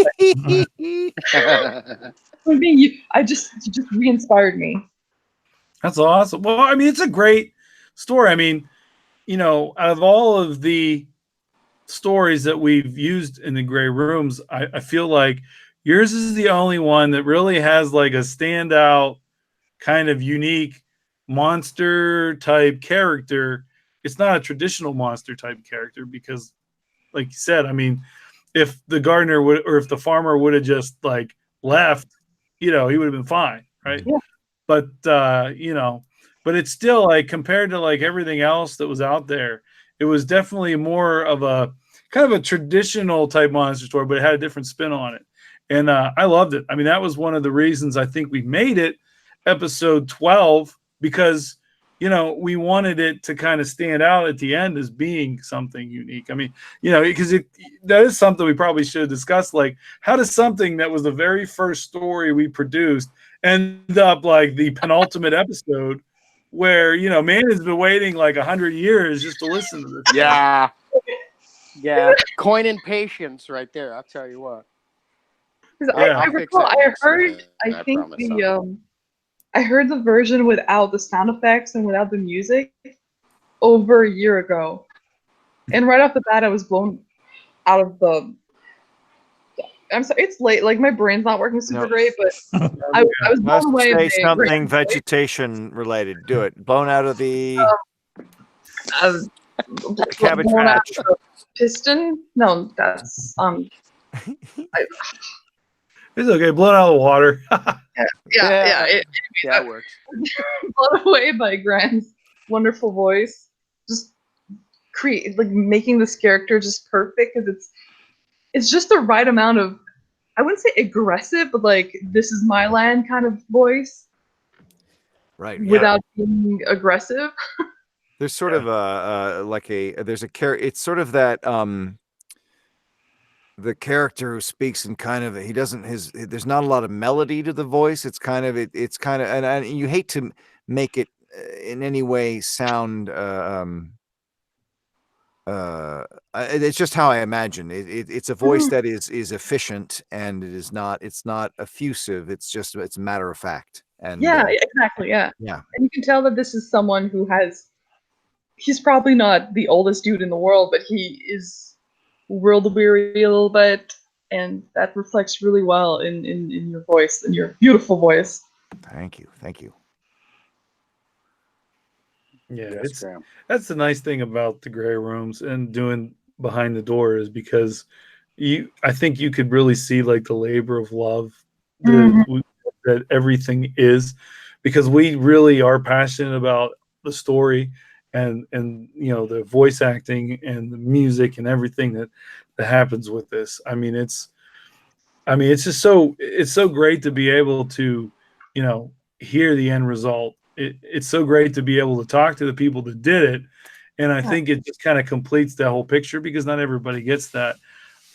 You just re-inspired me. That's awesome. Well, I mean, it's a great story. I mean, out of all of the stories that we've used in the Gray Rooms, I feel like yours is the only one that really has like a standout kind of unique monster type character. It's not a traditional monster type character because, like you said, I mean, if the gardener would, or if the farmer would have just like left, he would have been fine, right? Yeah. But but it's still like compared to like everything else that was out there, it was definitely more of a kind of a traditional type monster story, but it had a different spin on it. And I loved it. I mean, that was one of the reasons I think we made it episode 12 because, we wanted it to kind of stand out at the end as being something unique. I mean, because that is something we probably should have discussed. Like, how does something that was the very first story we produced end up like the penultimate episode where, man has been waiting like 100 years just to listen to this. Yeah. Yeah. Coining patience right there. I'll tell you what. I recall, I heard, I think I heard the version without the sound effects and without the music over a year ago. And right off the bat, I was blown out of the... I'm sorry, it's late. Like, my brain's not working super great, but I was blown away. Say something vegetation related. Do it. Blown out of the cabbage patch. Piston? No, that's... It's okay. Blown out of the water. Yeah. That works. Blown away by Grant's wonderful voice. Just making this character just perfect because it's just the right amount of, I wouldn't say aggressive, but like this is my land kind of voice. Right. Without being aggressive. There's sort of there's a character. It's sort of that the character who speaks in kind of there's not a lot of melody to the voice. It's kind of and you hate to make it in any way sound it's just how I imagine it's a voice that is efficient, and it's not effusive. It's matter of fact. And Yeah, exactly. Yeah. yeah, And you can tell that this is someone who he's probably not the oldest dude in the world, but he is world weary a little bit. And that reflects really well in your voice, in your beautiful voice. thank you. Yeah, Yes, Graham. that's the nice thing about the gray rooms and doing behind the door is because I think you could really see like the labor of love that everything is, because we really are passionate about the story and the voice acting and the music and everything that happens with this. It's just it's so great to be able to, hear the end result. It's so great to be able to talk to the people that did it. And I think it just kind of completes that whole picture because not everybody gets that.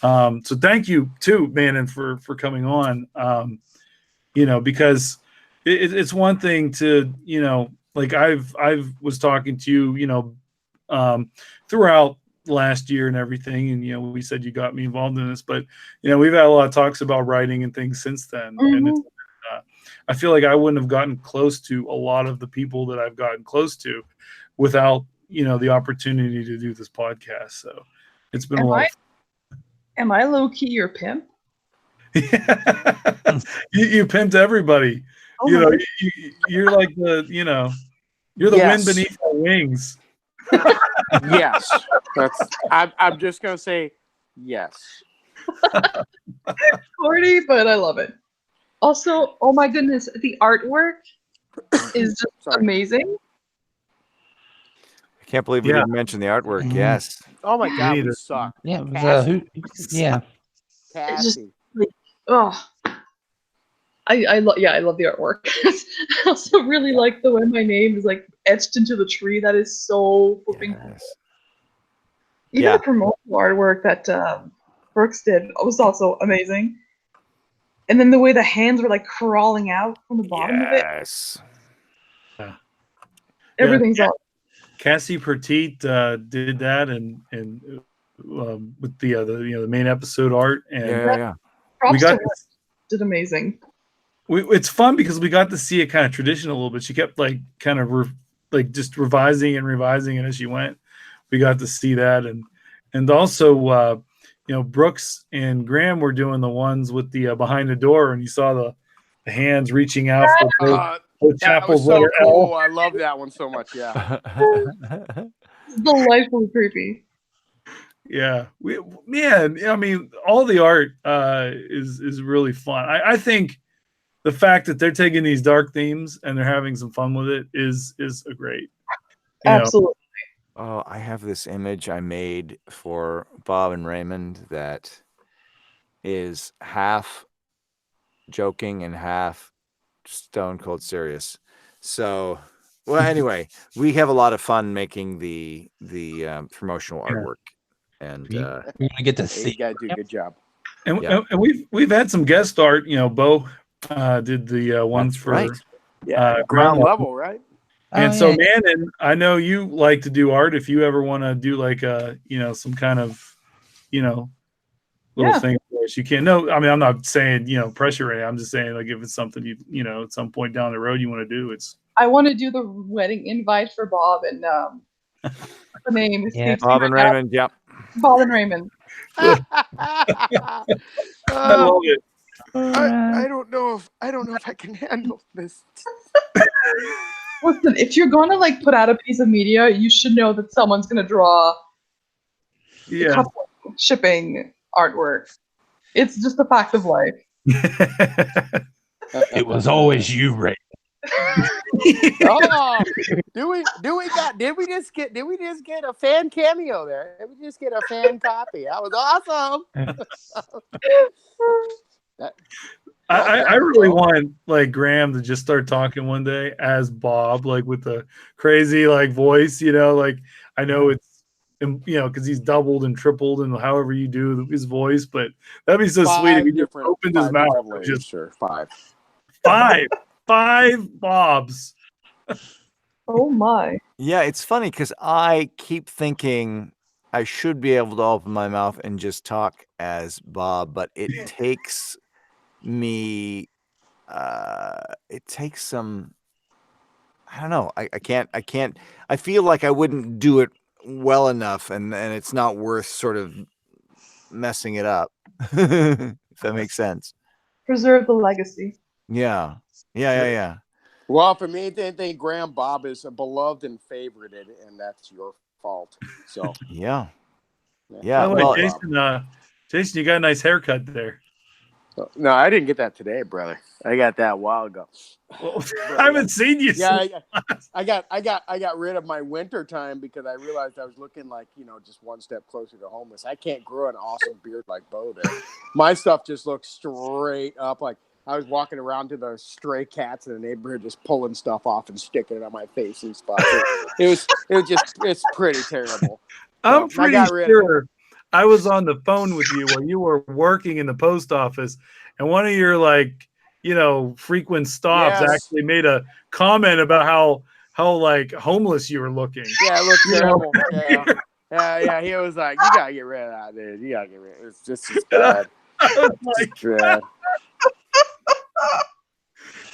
So thank you too, Manen, for coming on. Because it's one thing to, like I've was talking to you, throughout last year and everything, and we said you got me involved in this, but we've had a lot of talks about writing and things since then, and I feel like I wouldn't have gotten close to a lot of the people that I've gotten close to without the opportunity to do this podcast. So it's been a lot. Am I low key your pimp? You pimped everybody. Oh You're like you're the wind beneath our wings. Yes, I'm just gonna say yes. Corny, but I love it. Also, oh my goodness, the artwork is just amazing. I can't believe we didn't mention the artwork. Yes. Oh my god, we suck. Yeah, it was, yeah. Cassie. I love the artwork. I also really like the way my name is like etched into the tree. That is so flipping cool. Even the promotional artwork that Brooks did was also amazing. And then the way the hands were like crawling out from the bottom of it. Yes. Everything's awesome. Cassie Petit did that, and with the main episode art, and we got did amazing. It's fun because we got to see it kind of tradition a little bit. She kept like kind of just revising and revising it as she went. We got to see that, and also Brooks and Graham were doing the ones with the behind the door, and you saw the hands reaching out for Chappell's letter cool. L. I love that one so much. Yeah, it's delightfully creepy. Yeah, all the art is really fun. I think the fact that they're taking these dark themes and they're having some fun with it is a great. Absolutely. Oh, I have this image I made for Bob and Raymond that is half joking and half stone cold serious. So, well, anyway, we have a lot of fun making the promotional artwork, and you're gonna get to see. You gotta do a good job. And we've had some guest art. Bo did the ones for ground level, right? And so, Manen, I know you like to do art. If you ever want to do like some kind of little thing for us, you can. No, I mean I'm not saying pressure it. I'm just saying like if it's something you at some point down the road you want to do. I want to do the wedding invite for Bob and the name is Bob and Raymond. Yep. Bob and Raymond. I love it. I don't know if I can handle this. Listen, if you're gonna like put out a piece of media, you should know that someone's gonna draw a couple of shipping artwork. It's just a fact of life. It was always you, Ray. Did we just get a fan cameo there? Did we just get a fan copy? That was awesome. I really want like Graham to just start talking one day as Bob, like with the crazy like voice, like I know it's because he's doubled and tripled and however you do his voice, but that'd be so sweet if he just opened his mouth. Just five Bobs. Oh my. Yeah, it's funny because I keep thinking I should be able to open my mouth and just talk as Bob, but it takes me. It takes some. I don't know. I can't. I feel like I wouldn't do it well enough, and it's not worth sort of messing it up. If that makes sense. Preserve the legacy. Yeah. Well, for me, they think Graham Bob is a beloved and favorited, and that's your fault. So Yeah. By Yeah. the way, Well, Jason, you got a nice haircut there. no, I didn't get that today, brother. I got that a while ago. Well, I haven't seen you. Yeah, since I got rid of my winter time because I realized I was looking like, just one step closer to homeless. I can't grow an awesome beard like Bo did. My stuff just looks straight up. Like I was walking around to the stray cats in the neighborhood, just pulling stuff off and sticking it on my face and spots. It's pretty terrible. I'm So, I pretty got rid of it. sure I was on the phone with you while you were working in the post office, and one of your frequent stops Yes. actually made a comment about how like homeless you were looking. Yeah, it looked You know? terrible. Yeah. He was like, "You gotta get rid of that, dude. You gotta get rid of it. It's just as bad." I was like, Yeah.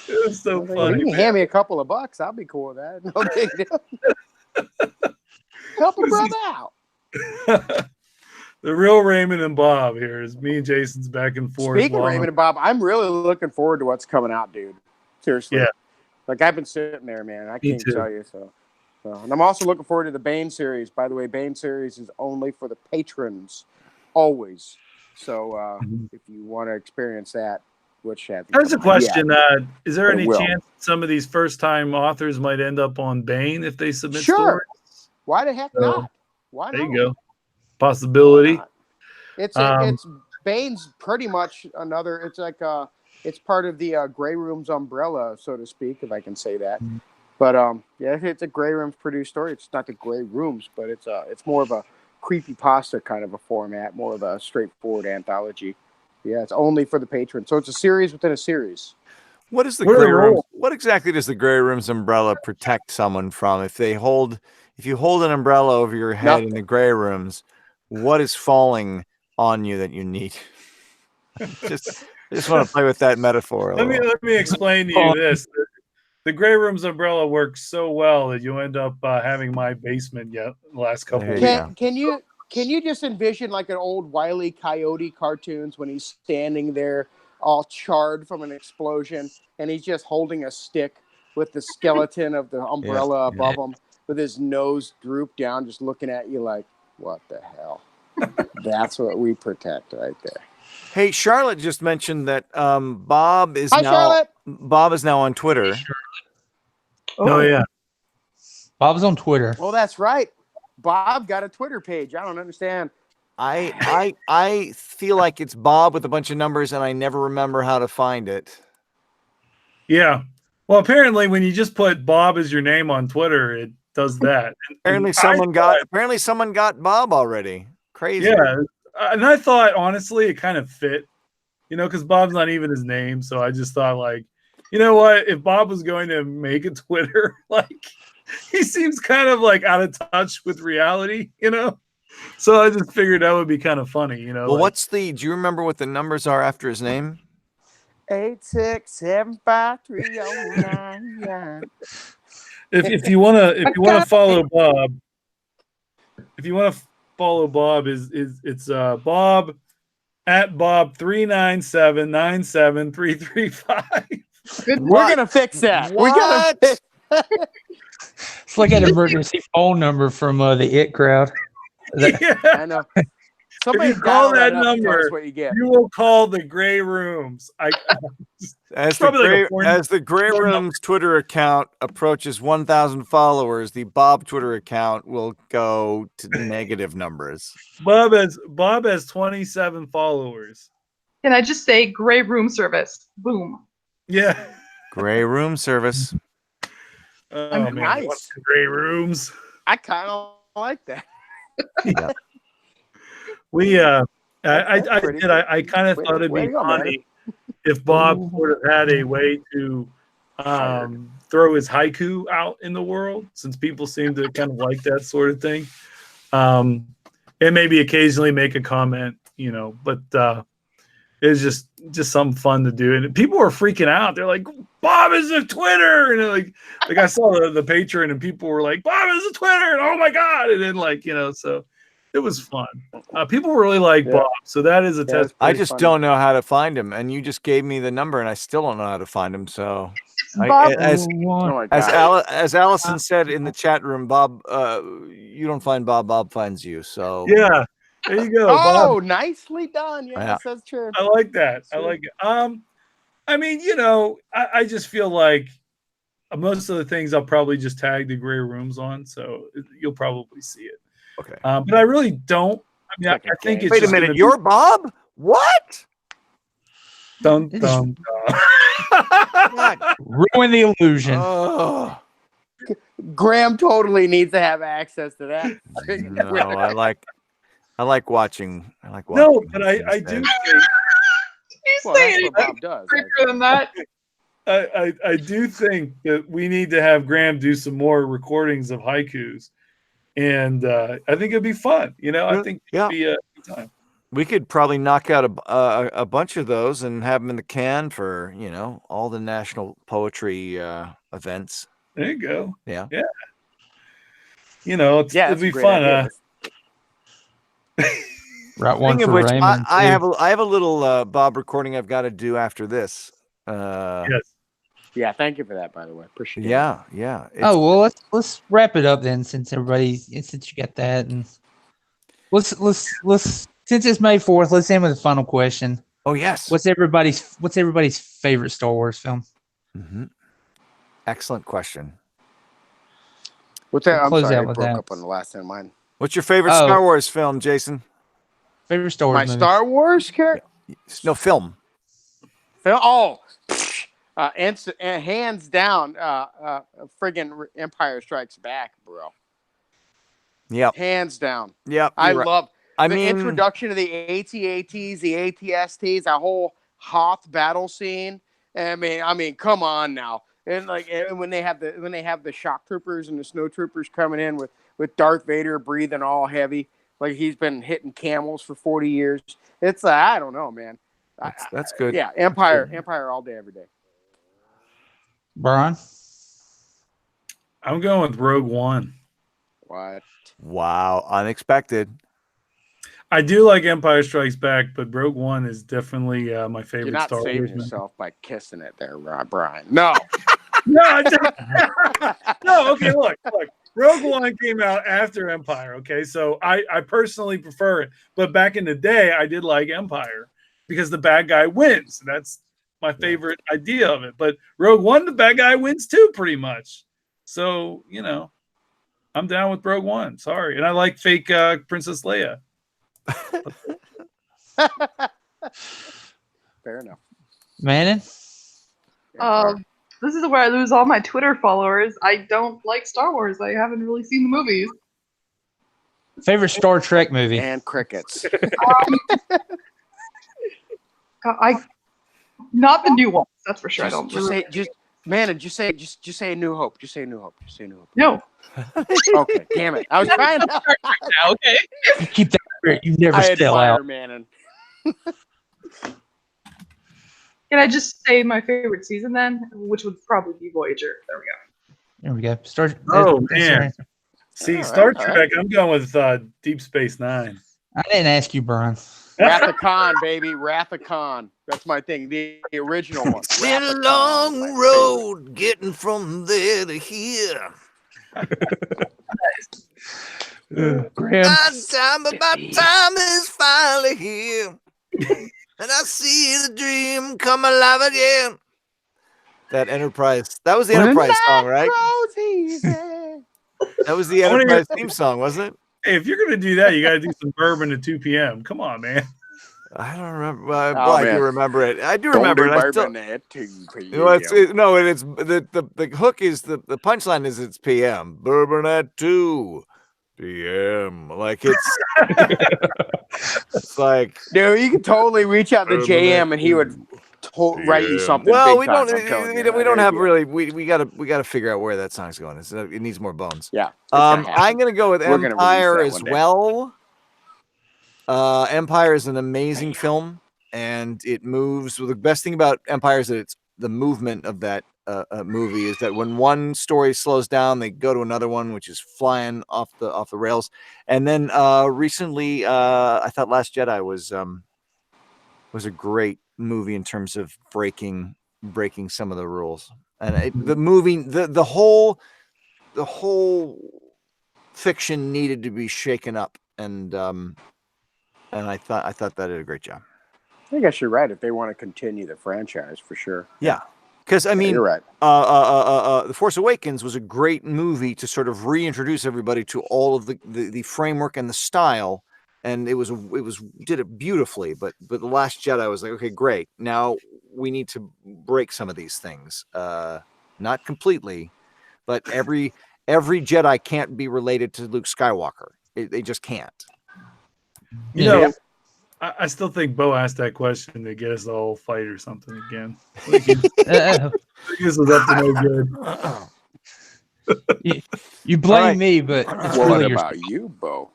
it was so funny. You can hand me a couple of bucks. I'll be cool with that. No big deal. Help a brother out. The real Raymond and Bob here is me and Jason's back and forth. Speaking of Raymond and Bob, I'm really looking forward to what's coming out, dude. Seriously. Yeah. Like I've been sitting there, man. I Me can't too. tell you so. And I'm also looking forward to the Bane series. By the way, Bane series is only for the patrons, always. So if you want to experience that, which hasn't There's a come out yet. question. Is there It any will. chance some of these first-time authors might end up on Bane if they submit Sure. stories? Why the heck So, not? Why There not? you go. Possibility. Why not? Um, It's Bane's pretty much another. It's like it's part of the Grey Room's umbrella, so to speak, if I can say that. But yeah, it's a Grey Room's produced story. It's not the Grey Rooms, but it's more of a creepypasta kind of a format, more of a straightforward anthology. Yeah, it's only for the patrons. So it's a series within a series. what is the What are the Grey Room? rules? What exactly does the Grey Room's umbrella protect someone from? If you hold an umbrella over your head in the Grey Rooms, what is falling on you that you need? I just want to play with that metaphor a let little. me explain to you this. The Grey Room's umbrella works so well that you end up having my basement the last couple There weeks. you Can you just envision like an old Wile E. Coyote cartoons when he's standing there all charred from an explosion and he's just holding a stick with the skeleton of the umbrella above him with his nose drooped down, just looking at you like, what the hell? That's what we protect right there. Hey, Charlotte just mentioned that Bob is Hi, now Charlotte. on Twitter. Oh yeah. Bob's on Twitter. Well, that's right. Bob got a Twitter page. I don't understand. I feel like it's Bob with a bunch of numbers, and I never remember how to find it. Yeah. Well, apparently, when you just put Bob as your name on Twitter, it does that. Apparently, someone got Bob already. Crazy. Yeah, and I thought honestly it kind of fit, because Bob's not even his name. So I just thought, like, you know what? If Bob was going to make a Twitter, like, he seems kind of like out of touch with reality, So I just figured that would be kind of funny, Well, like, do you remember what the numbers are after his name? 8675309. if you want to follow Bob, it's Bob at Bob 397-97335. We're gonna fix that. What? We gotta fix. It's like an emergency phone number from the It Crowd. Yeah. I know. Somebody If you call dial that up and tell number, us what you get. you will call the Grey Rooms. As probably like the Grey Room's Twitter account approaches 1,000 followers, the Bob Twitter account will go to negative numbers. Bob has 27 followers. Can I just say Grey Room service? Boom. Yeah. Grey Room service. Oh man, Nice. what's the Grey Rooms? I kind of like that. Yeah. We I That's pretty did. good. I kind of Way- thought it'd way be to go, man. funny if Bob sort of had a way to throw his haiku out in the world, since people seem to kind of like that sort of thing. and maybe occasionally make a comment, but it's just something fun to do. And people were freaking out. They're like, Bob is a Twitter. And like I saw the patron and people were like, Bob is a Twitter. And oh my God. And then so it was fun. People really like Bob. So that is a test. I just don't know how to find him. And you just gave me the number and I still don't know how to find him. So as Allison said in the chat room, Bob, you don't find Bob, Bob finds you. So yeah. There you go. Oh, Bob. nicely done. Yes, that's true. I like that. I like it. I mean, I just feel like most of the things I'll probably just tag the gray rooms on, so you'll probably see it. Okay. But I really don't. I mean, I think it's. Wait a minute. You're Bob? What? Dun, dun, Ruin the illusion. Oh. Graham totally needs to have access to that. No, I like watching. No, but I do think. Well, that's what Bob does. Than that. I do think that we need to have Graham do some more recordings of haikus, and I think it'd be fun. I think it'd be a good time. We could probably knock out a bunch of those and have them in the can for all the national poetry events. There you go. Yeah. It'd be fun. Right one for which, Raymond. I have a little Bob recording I've got to do after this. Yes. Yeah, thank you for that, by the way. Appreciate it. Yeah. Oh well, let's wrap it up then, since you got that, and let's since it's May 4th, let's end with a final question. Oh yes. What's everybody's favorite Star Wars film? Mm-hmm. Excellent question. What's that? I'm Close sorry, out I with broke that. up on the last end of mine. What's your favorite Star Wars film, Jason? Favorite Star Wars My movie? Star Wars character? No, film. Hands down, friggin' Empire Strikes Back, bro. Yep. Hands down. Yep. I love the mean, introduction of the AT-ATs, the ATSTs, that whole Hoth battle scene. I mean, come on now. And when they have the shock troopers and the snow troopers coming in with Darth Vader breathing all heavy, like he's been hitting camels for 40 years. It's I don't know, man. That's good. Yeah, Empire all day, every day. Brian? I'm going with Rogue One. What? Wow, unexpected. I do like Empire Strikes Back, but Rogue One is definitely my favorite. You're not Star saving Wars yourself by kissing it there, Brian. No. No, no. Okay, look. Rogue One came out after Empire. Okay, so I personally prefer it, but back in the day, I did like Empire because the bad guy wins. That's my favorite idea of it. But Rogue One, the bad guy wins too, pretty much. So I'm down with Rogue One. Sorry, and I like fake Princess Leia. Fair enough. Manen? This is where I lose all my Twitter followers. I don't like Star Wars. I haven't really seen the movies. Favorite Star Trek movie? And crickets. Not the new ones. That's for sure. I don't. Just say A New Hope. Just say A New Hope. Just say A New Hope. No. Okay, damn it. I was trying to. Okay. You keep that spirit. You never sell out. Manen. Can I just say my favorite season then, which would probably be Voyager? There we go. Oh man. See, Star Trek. I'm going with Deep Space Nine. I didn't ask you, Brian. Wrath of Khan, baby. Wrath of Khan. That's my thing. The original one. It's been a long road getting from there to here. Graham. My time is finally here. And I see the dream come alive again. That Enterprise. That was the Enterprise song, right? That was the Enterprise theme song, wasn't it? Hey, if you're gonna do that, you got to do some bourbon at 2 p.m. Come on, man. I don't remember. I do remember it. I do remember it. At 2 p.m. The hook is the punchline is it's PM. Bourbon at 2 p.m. Like it's like, dude, you could totally reach out to JM and he would write you something. Well, we big time, don't have really. We gotta figure out where that song's going. It needs more bones. Yeah. I'm gonna go with Empire as well. Empire is an amazing film, and it moves. Well, the best thing about Empire is that it's the movement of that movie is that when one story slows down, they go to another one, which is flying off the rails. And then recently, I thought Last Jedi was a great movie in terms of breaking some of the rules. And the whole fiction needed to be shaken up, and I thought that did a great job. I guess you're right. If they want to continue the franchise, for sure. Yeah, because I mean, you're right. The Force Awakens was a great movie to sort of reintroduce everybody to all of the framework and the style, and it did it beautifully. But The Last Jedi was like, okay, great. Now we need to break some of these things, not completely, but every Jedi can't be related to Luke Skywalker. They just can't. You know, I still think Bo asked that question to get us to all fight or something again. Like this was up to no good. You blame me, but it's what really about you, Bo?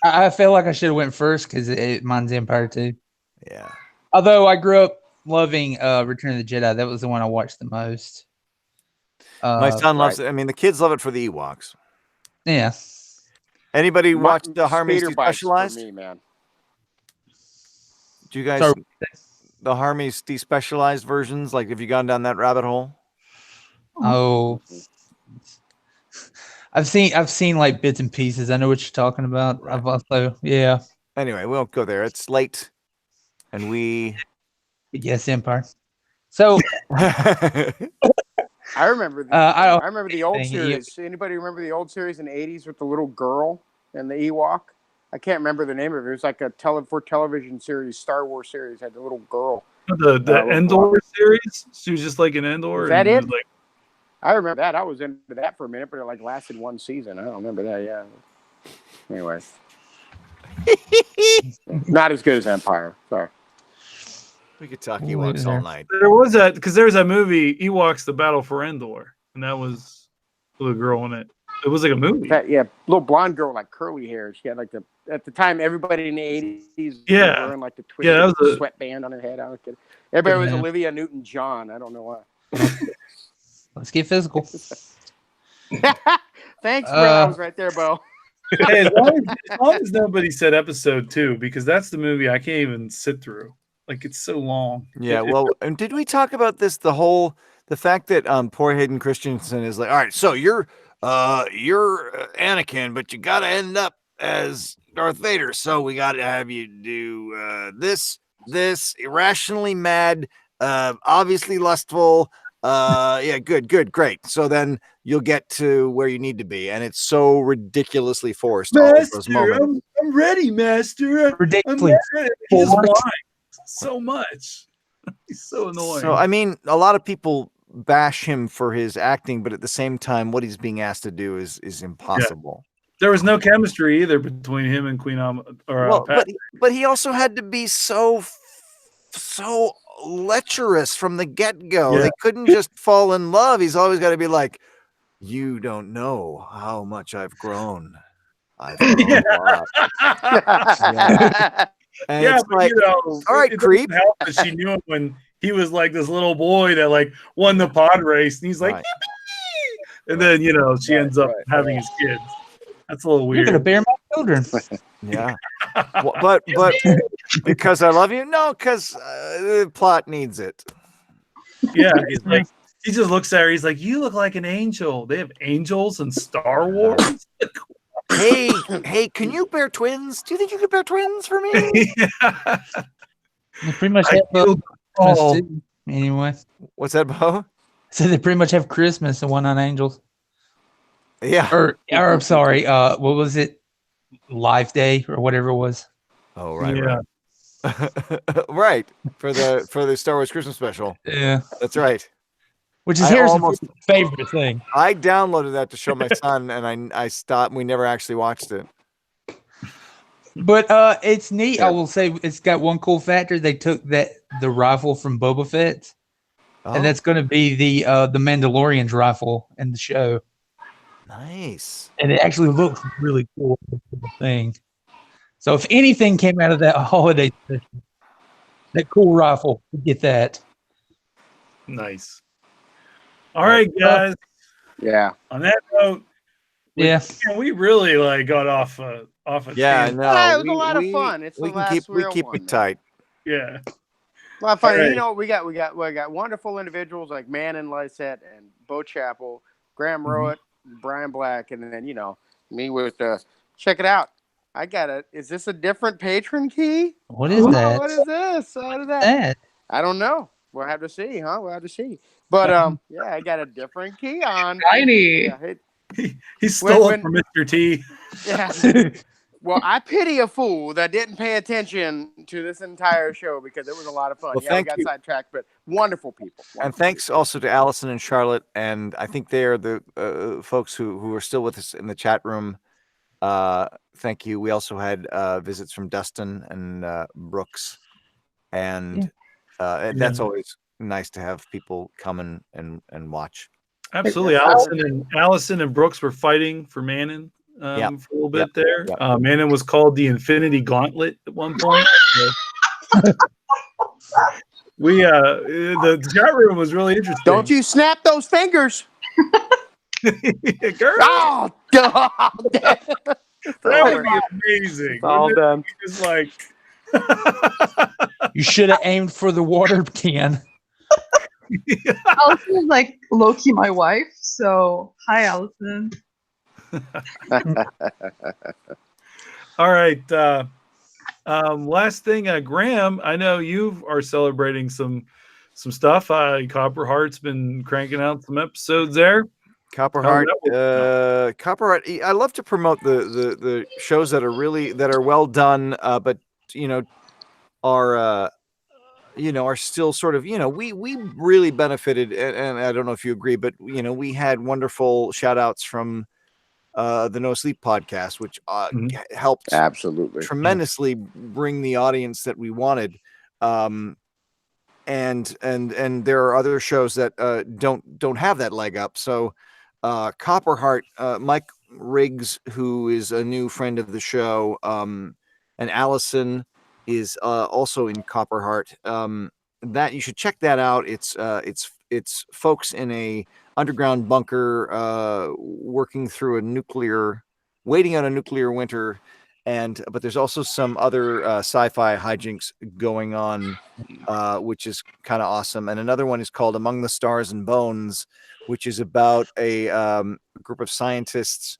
I feel like I should have went first because mine's Empire too. Yeah. Although I grew up loving Return of the Jedi, that was the one I watched the most. My son loves it. I mean, the kids love it for the Ewoks. Yeah. Anybody watch the Harmy's Despecialized? Despecialized? For me, man. Do you guys the Harmy's Despecialized versions? Like, have you gone down that rabbit hole? Oh, I've seen like bits and pieces. I know what you're talking about. Right. I've also Anyway, we won't go there. It's late, and we yes, Empire. So I remember. I remember the old series. Anybody remember the old series in the '80s with the little girl and the Ewok? I can't remember the name of it. It was like a television series, Star Wars series. Had the little girl. The Endor series. She was just like an Endor. Is that it? I remember that. I was into that for a minute, but it like lasted one season. I don't remember that. Yeah. Anyway, not as good as Empire. Sorry. We could talk Ewoks all night. There was that movie Ewoks: The Battle for Endor, and that was the girl in it. It was like a movie. Little blonde girl, like curly hair. She had like at the time everybody in the '80s was wearing like the twisted sweatband on her head. I was kidding. Everybody was Olivia Newton-John. I don't know why. Let's get physical. Thanks, bro. I was right there, Bo. Hey, as long as nobody said episode 2, because that's the movie I can't even sit through. Like, it's so long. Yeah, well, and did we talk about this? The fact that poor Hayden Christensen is like, all right, so you're Anakin, but you got to end up as Darth Vader. So we got to have you do this irrationally mad, obviously lustful. Good, great. So then you'll get to where you need to be, and it's so ridiculously forced. Master, all of those moments. I'm ready, Master. Ridiculous. He just whines so much. He's so annoying. So I mean, a lot of people bash him for his acting, but at the same time, what he's being asked to do is impossible. Yeah. There was no chemistry either between him and Queen but he also had to be so lecherous from the get-go. They couldn't just fall in love. He's always got to be like, you don't know how much I've grown. I've grown a lot. And it's but like, all right, creep. Help that she knew him when he was like this little boy that like won the pod race, and he's like, and then she ends up having his kids. That's a little weird. You're gonna bear my children. Yeah, but because I love you? No, because the plot needs it. Yeah, he's like, he just looks at her. He's like, you look like an angel. They have angels in Star Wars. Hey, can you bear twins? Do you think you could bear twins for me? Yeah. They pretty much have Christmas too, anyway. What's that, Bo? So they pretty much have Christmas and one on Angels. Yeah. Or I'm sorry, what was it? Live Day or whatever it was. Oh, right. Yeah. Right. For the Star Wars Christmas special. Yeah. That's right. Which is Harrison's favorite thing. I downloaded that to show my son, and I stopped. We never actually watched it. But it's neat. Yeah. I will say it's got one cool factor. They took the rifle from Boba Fett, and that's going to be the Mandalorian's rifle in the show. Nice. And it actually looks really cool. Thing. So if anything came out of that holiday special, that cool rifle, we get that. Nice. All right, guys. Yeah. On that note, we really like got off a Yeah, tangent. no, It was a lot of fun. It's the we can last keep real it one, man. tight. Yeah. A lot of fun. All right. You know, we got wonderful individuals like Manen Lyset and Bo Chappell, Graham Rowat, Brian Black, and then me with check it out. I got it. Is this a different patron key? What is that? What is this? What is that? I don't know. We'll have to see, huh? We'll have to see. But yeah, I got a different key on. Shiny. Yeah, He stole it from Mr. T. Yeah. Well, I pity a fool that didn't pay attention to this entire show because it was a lot of fun. Well, yeah, we thank got you. sidetracked, but wonderful people. And thanks also to Allison and Charlotte, and I think they are the folks who are still with us in the chat room. Thank you. We also had visits from Dustin and Brooks, and that's always nice to have people come and watch. Absolutely. Allison and Brooks were fighting for Manen for a little bit there. Manen was called the Infinity Gauntlet at one point. The chat room was really interesting. Don't you snap those fingers. Girl. Oh, God. That would be amazing. All done. Just like you should have aimed for the water can. Allison is like low-key my wife, so hi, Allison. All right. Last thing, Graham, I know you are celebrating some stuff. Copperheart's been cranking out some episodes there. Copperheart, Copperheart. I love to promote the shows that are well done, but are still sort of we really benefited, and I don't know if you agree, but we had wonderful shout outs from the No Sleep podcast, which helped absolutely tremendously bring the audience that we wanted. And there are other shows that don't have that leg up. So Copperheart, Mike Riggs, who is a new friend of the show, and Allison is also in Copperheart. That you should check that out. It's folks in a underground bunker working through waiting on a nuclear winter, but there's also some other sci-fi hijinks going on, which is kind of awesome. And another one is called Among the Stars and Bones, which is about a group of scientists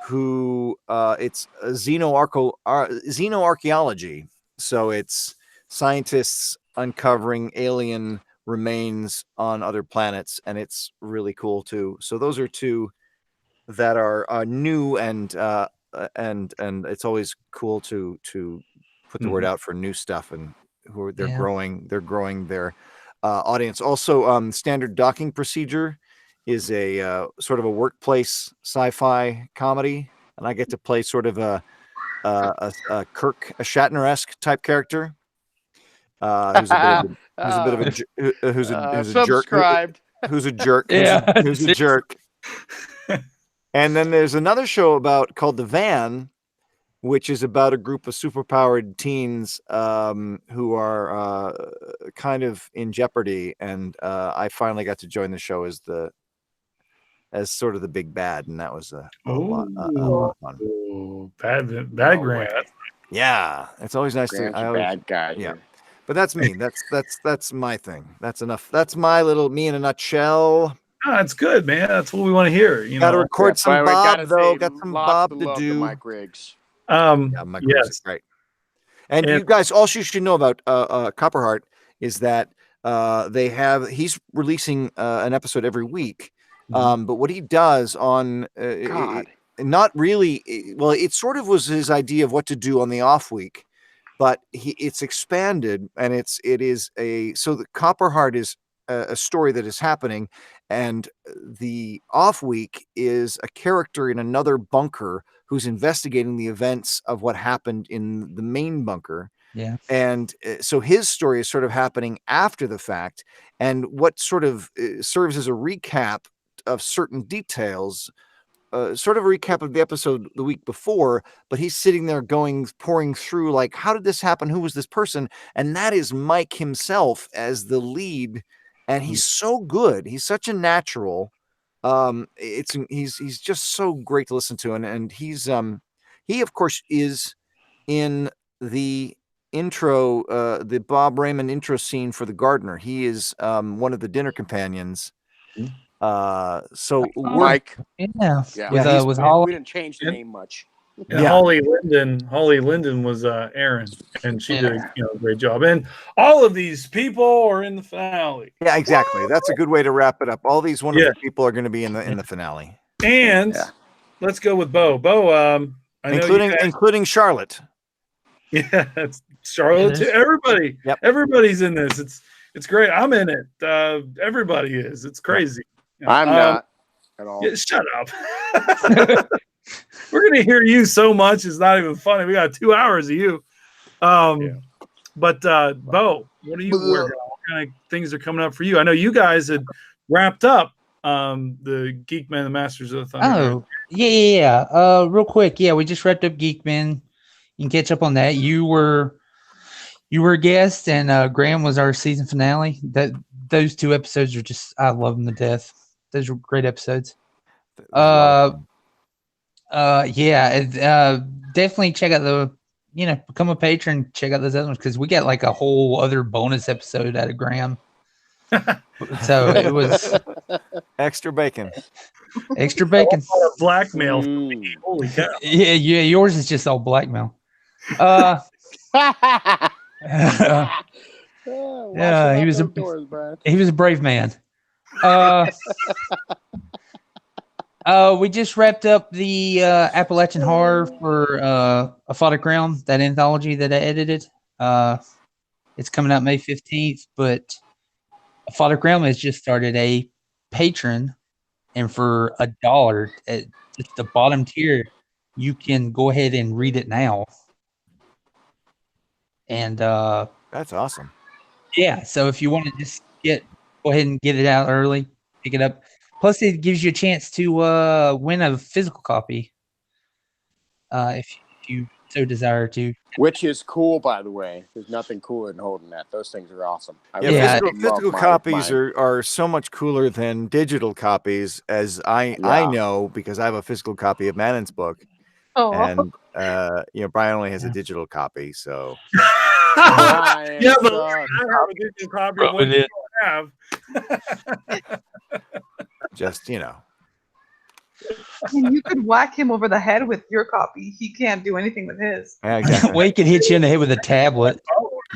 who it's xenoarchaeology. So it's scientists uncovering alien remains on other planets, and it's really cool too. So those are two that are new, and it's always cool to put the word out for new stuff, and they're growing their audience. Also, Standard Docking Procedure is a sort of a workplace sci-fi comedy, and I get to play sort of a Kirk, a Shatner-esque type character, who's a bit of a jerk, who's a jerk, who's a jerk. And then there's another show called The Van, which is about a group of superpowered teens who are kind of in jeopardy, and I finally got to join the show as sort of the big bad, and that was a lot of fun. Bad Grant. Yeah, it's always nice Grant's to. Bad guy. Yeah, but that's me. That's my thing. That's enough. That's my little me in a nutshell. That's good, man. That's what we want to hear. Got to record some Bob though. Got some Bob to do. Mike Riggs. Mike Riggs is great. And you guys, all you should know about Copperheart is that he's releasing an episode every week. But what he does on not really, well, it sort of was his idea of what to do on the off week, but it's expanded, and so the Copperheart is a story that is happening, and the off week is a character in another bunker who's investigating the events of what happened in the main bunker. Yeah. And so his story is sort of happening after the fact, and what sort of serves as a recap of certain details sort of a recap of the episode the week before, but he's sitting there pouring through like, how did this happen? Who was this person? And that is Mike himself as the lead. And he's so good. He's such a natural. He's just so great to listen to. And he of course is in the intro, the Bob Raymond intro scene for The Gardener. He is one of the dinner companions. So Mike. Yeah. Yeah. With Holly. We didn't change the name much. And Yeah. Holly Linden was Aaron, and she did a great job. And all of these people are in the finale. Yeah, exactly. That's a good way to wrap it up. All these wonderful people are going to be in the finale, And let's go with Bo. Bo, I know including Charlotte. Yeah, it's Charlotte too. Everybody, everybody's in this. It's great. I'm in it. Everybody is. It's crazy. I'm not at all. Yeah, shut up. We're gonna hear you so much. It's not even funny. We got 2 hours of you. But Bo, what are you working on? What kind of things are coming up for you? I know you guys had wrapped up the Geek-Men, the Masters of the Thundernerds. Oh, yeah. Real quick, we just wrapped up Geek-Men. You can catch up on that. You were a guest, and Graham was our season finale. Those 2 episodes are just, I love them to death. Those were great episodes. Definitely check out become a patron. Check out those other ones because we got like a whole other bonus episode out of Graham. So it was extra bacon. Blackmail. Holy cow! Yeah. Yours is just all blackmail. He was a brave man. We just wrapped up the Appalachian Horror for A Photic Realm, that anthology that I edited. It's coming out May 15th, but A Photic Realm has just started a Patreon, and for $1 at the bottom tier, you can go ahead and read it now. And that's awesome. Yeah, so if you want to just go ahead and get it out early, pick it up. Plus, it gives you a chance to win a physical copy, if you so desire to. Which is cool, by the way. There's nothing cooler than holding that. Those things are awesome. Physical copies are so much cooler than digital copies, as I know, because I have a physical copy of Manen's book. Oh. And Brian only has a digital copy, so. But I have a digital copy of what you have. Just I mean, you could whack him over the head with your copy. He can't do anything with his. Yeah, exactly. Well, he could hit you in the head with a tablet.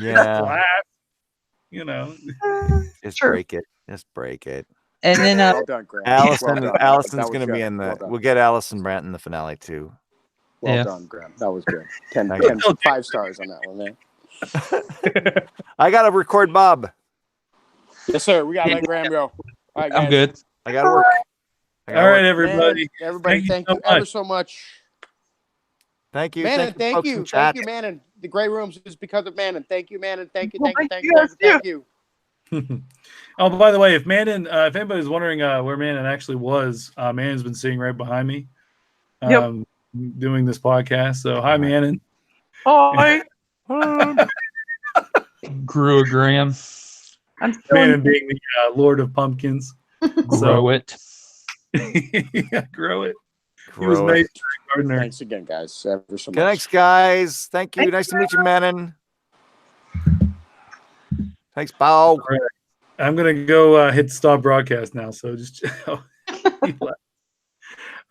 Yeah. Just break it. Just break it. And then well done, Allison's Graham. going to be in the. We'll get Allison Brandt in the finale too. Well done, Graham. That was good. 10 5 stars on that one, man. I got to record Bob. Yes, sir. We got to let Graham go. All right, guys. I'm good. I got to work. All right, everybody. Man, everybody, thank you ever so much. Thank you. Manen, thank you. Thank you, Manen. The Grey Rooms is because of Manen. Thank you, Manen. Thank you. Oh, by the way, if anybody's wondering where Manen actually was, Manen's been sitting right behind me doing this podcast. So, hi, Manen. Hi. Grew a Graham. Manen being the Lord of Pumpkins. Grow it. Grow it. He was made gardener. Thanks again, guys. Ever so much. Thanks, guys. Thank you. Nice to meet you, Manen. Thanks, Bow. Right. I'm gonna go hit stop broadcast now. So just all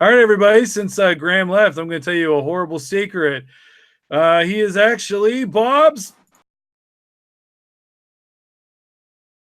right, everybody. Since Graham left, I'm gonna tell you a horrible secret. He is actually Bob's